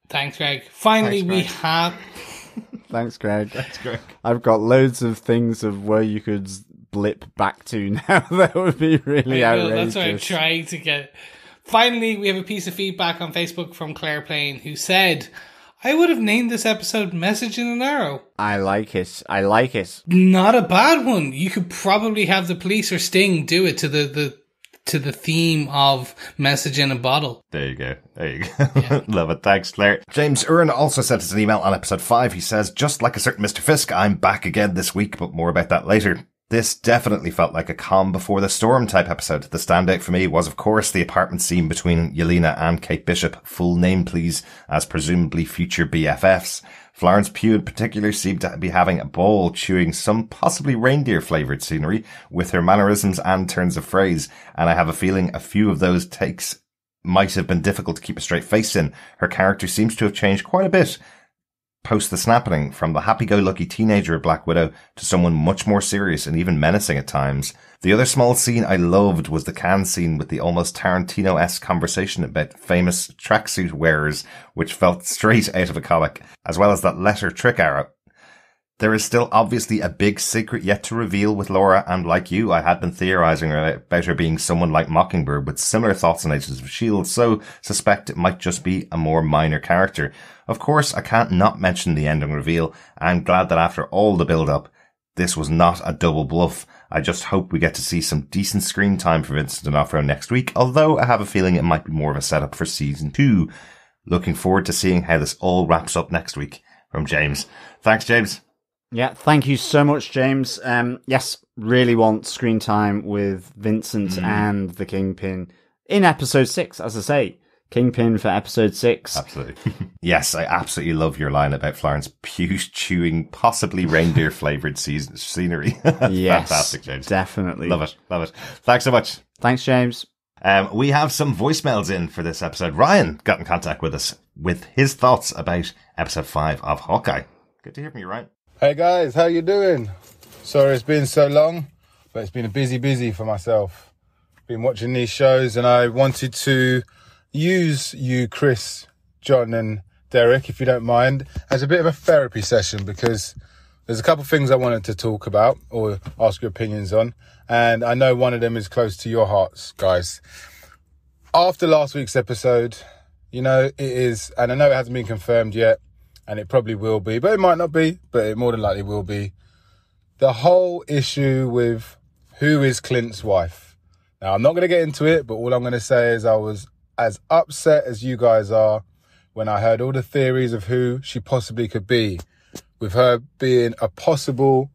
Thanks, Greg. Finally, we have...
Thanks, Greg.
Thanks, Greg.
I've got loads of things of where you could blip back to now. That would be really outrageous.
That's what I'm trying to get. Finally, we have a piece of feedback on Facebook from Claire Plain, who said, I would have named this episode Message in an Arrow.
I like it. I like it.
Not a bad one. You could probably have the Police or Sting do it to the theme of Message in a Bottle.
There you go. Yeah. Love it. Thanks, Claire. James Urn also sent us an email on episode 5. He says, just like a certain Mr. Fisk, I'm back again this week, but more about that later. This definitely felt like a calm before the storm type episode. The standout for me was, of course, the apartment scene between Yelena and Kate Bishop. Full name, please, as presumably future BFFs. Florence Pugh in particular seemed to be having a ball chewing some possibly reindeer-flavoured scenery with her mannerisms and turns of phrase, and I have a feeling a few of those takes might have been difficult to keep a straight face in. Her character seems to have changed quite a bit post the snapping, from the happy-go-lucky teenager of Black Widow to someone much more serious and even menacing at times. The other small scene I loved was the can scene with the almost Tarantino-esque conversation about famous tracksuit wearers, which felt straight out of a comic, as well as that letter trick arrow. There is still obviously a big secret yet to reveal with Laura, and like you, I had been theorizing about her being someone like Mockingbird with similar thoughts on Agents of S.H.I.E.L.D., so suspect it might just be a more minor character. Of course, I can't not mention the ending reveal. I'm glad that after all the build-up, this was not a double bluff. I just hope we get to see some decent screen time for Vincent D'Onofrio next week, although I have a feeling it might be more of a setup for season 2. Looking forward to seeing how this all wraps up next week. From James. Thanks, James.
Yeah, thank you so much, James. Yes, really want screen time with Vincent and the Kingpin in episode 6, as I say. Kingpin for episode 6.
Absolutely. Yes, I absolutely love your line about Florence Pugh chewing possibly reindeer-flavoured scenery.
Yes,
fantastic, James.
Definitely.
Love it, love it. Thanks so much.
Thanks, James.
We have some voicemails in for this episode. Ryan got in contact with us with his thoughts about episode 5 of Hawkeye. Good to hear from you, Ryan.
Hey guys, how you doing? Sorry it's been so long, but it's been a busy for myself. Been watching these shows and I wanted to use you, Chris, John and Derek, if you don't mind, as a bit of a therapy session, because there's a couple of things I wanted to talk about or ask your opinions on, and I know one of them is close to your hearts, guys. After last week's episode, you know, it is, and I know it hasn't been confirmed yet, and it probably will be, but it might not be, but it more than likely will be, the whole issue with who is Clint's wife. Now, I'm not going to get into it, but all I'm going to say is I was as upset as you guys are when I heard all the theories of who she possibly could be, with her being a possible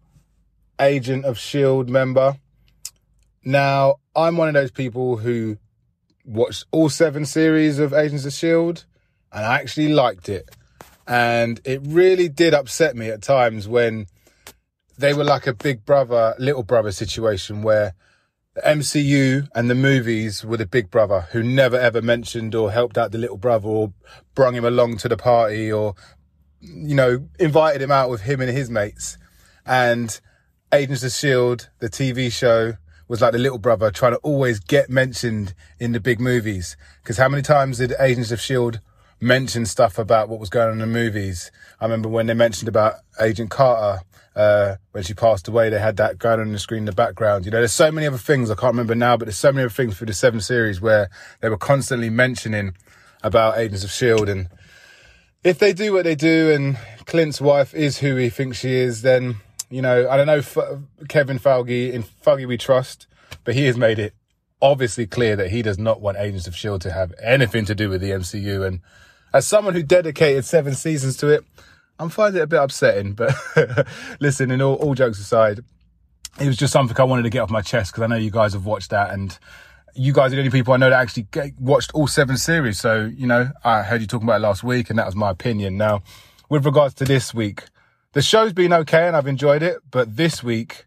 Agent of S.H.I.E.L.D. member. Now, I'm one of those people who watched all 7 series of Agents of S.H.I.E.L.D. and I actually liked it. And it really did upset me at times when they were like a big brother, little brother situation where the MCU and the movies were the big brother who never ever mentioned or helped out the little brother or brung him along to the party or, you know, invited him out with him and his mates. And Agents of S.H.I.E.L.D., the TV show, was like the little brother trying to always get mentioned in the big movies. Because how many times did Agents of S.H.I.E.L.D. mention stuff about what was going on in the movies? I remember when they mentioned about Agent Carter, when she passed away, they had that going on the screen in the background. You know, there's so many other things, I can't remember now, but there's so many other things through the 7 series where they were constantly mentioning about Agents of S.H.I.E.L.D. And if they do what they do and Clint's wife is who he thinks she is, then, you know, I don't know, Kevin Feige, in Feige we trust, but he has made it obviously clear that he does not want Agents of S.H.I.E.L.D. to have anything to do with the MCU. And as someone who dedicated 7 seasons to it, I'm finding it a bit upsetting, but listen, in all jokes aside, it was just something I wanted to get off my chest because I know you guys have watched that and you guys are the only people I know that actually watched all 7 series. So, you know, I heard you talking about it last week and that was my opinion. Now, with regards to this week, the show's been okay and I've enjoyed it, but this week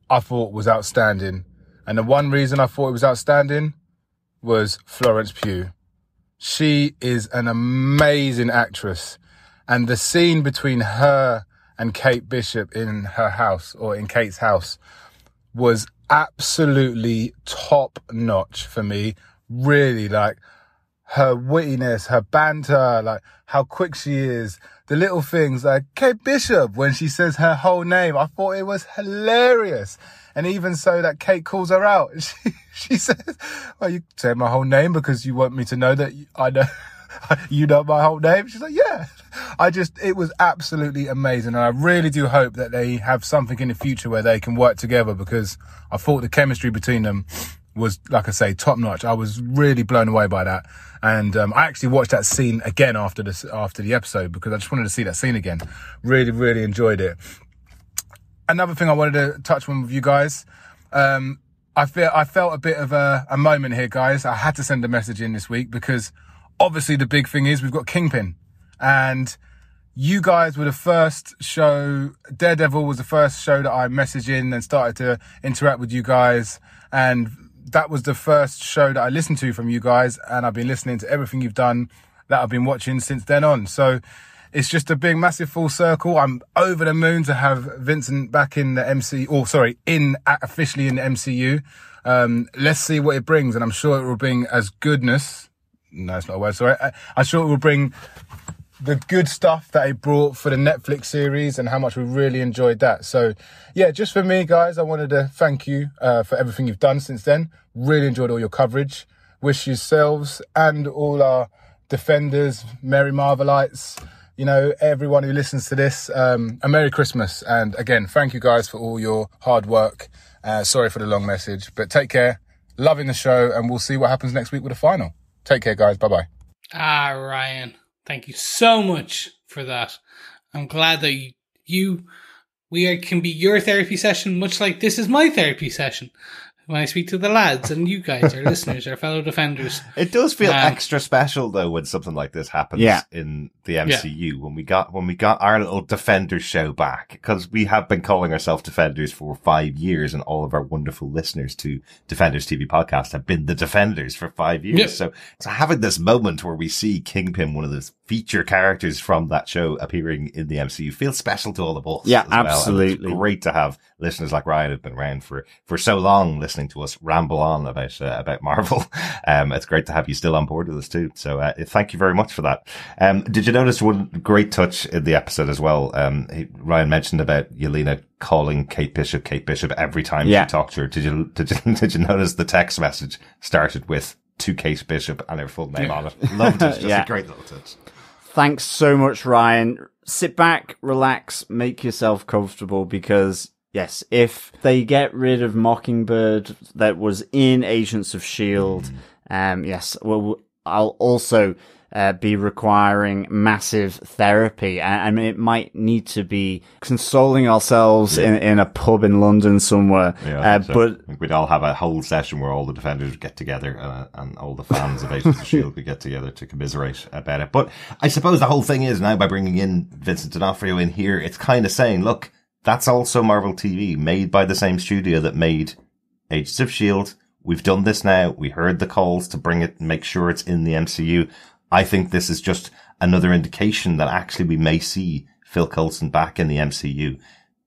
I thought was outstanding. And the one reason I thought it was outstanding was Florence Pugh. She is an amazing actress. And the scene between her and Kate Bishop in her house, or in Kate's house, was absolutely top notch for me. Really, like, her wittiness, her banter, like, how quick she is. The little things, like Kate Bishop, when she says her whole name, I thought it was hilarious. And even so that Kate calls her out. She says, well, you say my whole name because you want me to know that I know... you know my whole name? She's like, yeah. It was absolutely amazing. And I really do hope that they have something in the future where they can work together because I thought the chemistry between them was, like I say, top notch. I was really blown away by that. And I actually watched that scene again after the episode because I just wanted to see that scene again. Really, really enjoyed it. Another thing I wanted to touch on with you guys, I felt a bit of a moment here, guys. I had to send a message in this week because obviously the big thing is we've got Kingpin. And you guys were the first show, Daredevil was the first show that I messaged in and started to interact with you guys. And that was the first show that I listened to from you guys. And I've been listening to everything you've done that I've been watching since then on. So it's just a big, massive full circle. I'm over the moon to have Vincent back in the officially in the MCU. Let's see what it brings. And I'm sure it will bring as goodness. No, it's not a word, sorry. I'm sure it will bring the good stuff that it brought for the Netflix series and how much we really enjoyed that. So, yeah, just for me, guys, I wanted to thank you for everything you've done since then. Really enjoyed all your coverage. Wish yourselves and all our defenders, Merry Marvelites, you know, everyone who listens to this, a Merry Christmas. And again, thank you guys for all your hard work. Sorry for the long message, but take care. Loving the show, and we'll see what happens next week with the final. Take care, guys. Bye-bye.
Ryan, thank you so much for that. I'm glad that you can be your therapy session, much like this is my therapy session. When I speak to the lads and you guys, our listeners, our fellow defenders.
It does feel extra special though when something like this happens in the MCU. When we got our little Defenders show back, because we have been calling ourselves Defenders for 5 years, and all of our wonderful listeners to Defenders TV podcast have been the Defenders for 5 years. So having this moment where we see Kingpin, one of the feature characters from that show, appearing in the MCU feels special to all of us.
Yeah,
as well.
absolutely.
It's great to have listeners like Ryan who've been around for so long, listening to us ramble on about Marvel. It's great to have you still on board with us too. So thank you very much for that. Did you notice one great touch in the episode as well? Ryan mentioned about Yelena calling Kate Bishop every time she talked to her. Did you notice the text message started with "to Kate Bishop" and her full name on it? Loved it. Just a great little touch.
Thanks so much, Ryan. Sit back, relax, make yourself comfortable, because yes, if they get rid of Mockingbird that was in Agents of S.H.I.E.L.D., well, I'll also be requiring massive therapy. I mean, it might need to be consoling ourselves in a pub in London somewhere. But
I think we'd all have a whole session where all the Defenders would get together and all the fans of Agents of S.H.I.E.L.D. would get together to commiserate about it. But I suppose the whole thing is now, by bringing in Vincent D'Onofrio in here, it's kind of saying, look, that's also Marvel TV, made by the same studio that made Agents of S.H.I.E.L.D. We've done this now. We heard the calls to bring it, make sure it's in the MCU. I think this is just another indication that actually we may see Phil Coulson back in the MCU,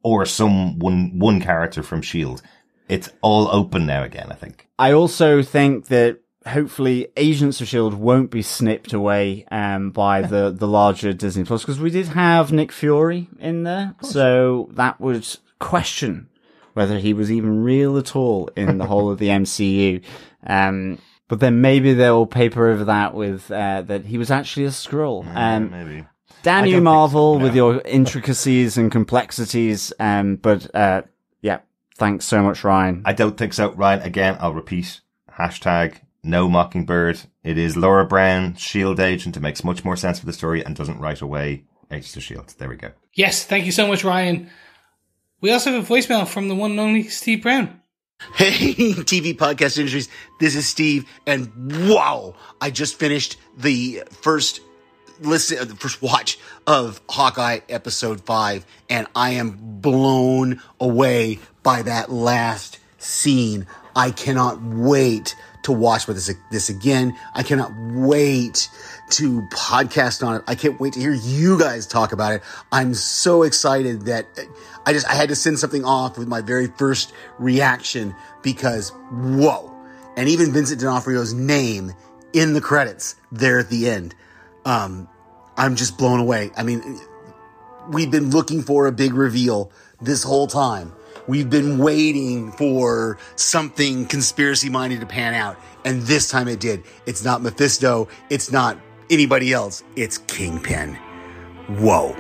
or one character from S.H.I.E.L.D. It's all open now again, I think.
I also think that hopefully Agents of S.H.I.E.L.D. won't be snipped away by the larger Disney Plus, because we did have Nick Fury in there, so that would question whether he was even real at all in the whole of the MCU. But then maybe they'll paper over that with that he was actually a Skrull.
Maybe.
Damn you, Marvel, with your intricacies and complexities. But thanks so much, Ryan.
I don't think so, Ryan. Again, I'll repeat. #No Mockingbird. It is Laura Brown, S.H.I.E.L.D. agent. It makes much more sense for the story and doesn't write away Agents of S.H.I.E.L.D. There we go.
Yes, thank you so much, Ryan. We also have a voicemail from the one and only Steve Brown.
Hey, TV Podcast Industries, this is Steve, and wow, I just finished the first watch of Hawkeye episode 5, and I am blown away by that last scene. I cannot wait to watch this again. I cannot wait to podcast on it. I can't wait to hear you guys talk about it. I'm so excited that I had to send something off with my very first reaction, because whoa. And even Vincent D'Onofrio's name in the credits there at the end. I'm just blown away. I mean, we've been looking for a big reveal this whole time. We've been waiting for something conspiracy-minded to pan out, and this time it did. It's not Mephisto. It's not anybody else. It's Kingpin. Whoa.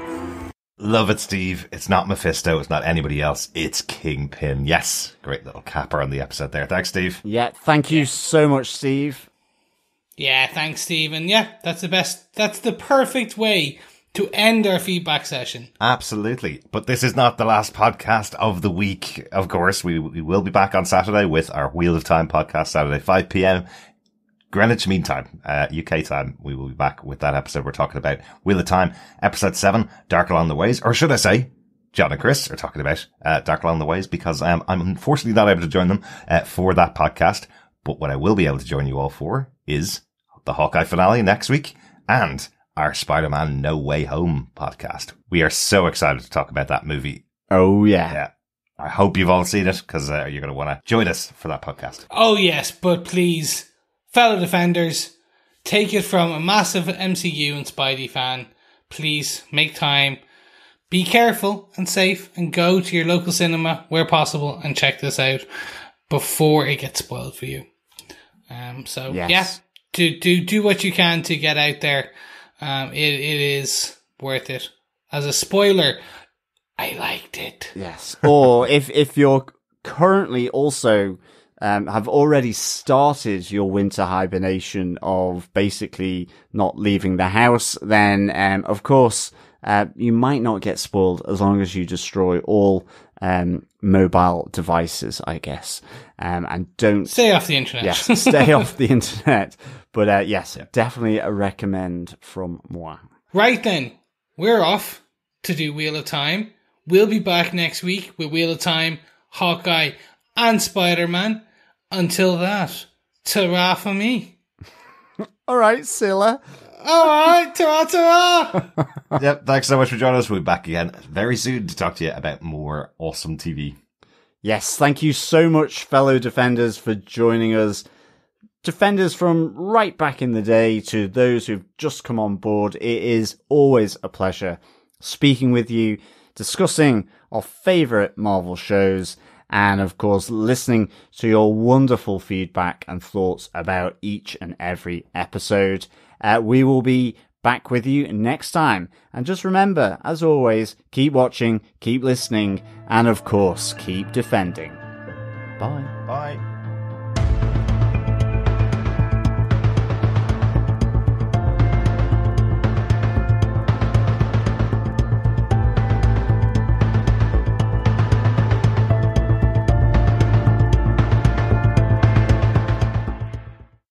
Love it, Steve. It's not Mephisto. It's not anybody else. It's Kingpin. Yes. Great little capper on the episode there. Thanks, Steve.
Yeah, thank you so much, Steve.
Yeah, thanks, Steve. And yeah, that's the best. That's the perfect way to end our feedback session.
Absolutely. But this is not the last podcast of the week. Of course, we will be back on Saturday with our Wheel of Time podcast, Saturday, 5 p.m. Greenwich Mean Time, UK time. We will be back with that episode. We're talking about Wheel of Time, episode 7, Dark Along the Ways, or should I say, John and Chris are talking about Dark Along the Ways, because I'm unfortunately not able to join them for that podcast. But what I will be able to join you all for is the Hawkeye finale next week and our Spider-Man No Way Home podcast. We are so excited to talk about that movie.
Oh, yeah.
I hope you've all seen it, because you're going to want to join us for that podcast.
Oh, yes, but please, fellow Defenders, take it from a massive MCU and Spidey fan. Please, make time. Be careful and safe, and go to your local cinema where possible and check this out before it gets spoiled for you. Do what you can to get out there. It is worth it. As a spoiler, I liked it.
Yes. Or if you're currently also have already started your winter hibernation of basically not leaving the house, then, of course, you might not get spoiled as long as you destroy all mobile devices, I guess. And don't...
Stay off the internet.
Yes, stay off the internet. But yes, definitely a recommend from moi.
Right then, we're off to do Wheel of Time. We'll be back next week with Wheel of Time, Hawkeye, and Spider-Man. Until that, ta-ra for me.
All right, Scylla.
All right, ta-ra.
Yep, thanks so much for joining us. We'll be back again very soon to talk to you about more awesome TV.
Yes, thank you so much, fellow Defenders, for joining us. Defenders from right back in the day to those who've just come on board, it is always a pleasure speaking with you, discussing our favourite Marvel shows, and of course listening to your wonderful feedback and thoughts about each and every episode. We will be back with you next time. And just remember, as always, keep watching, keep listening, and of course, keep defending. Bye.
Bye.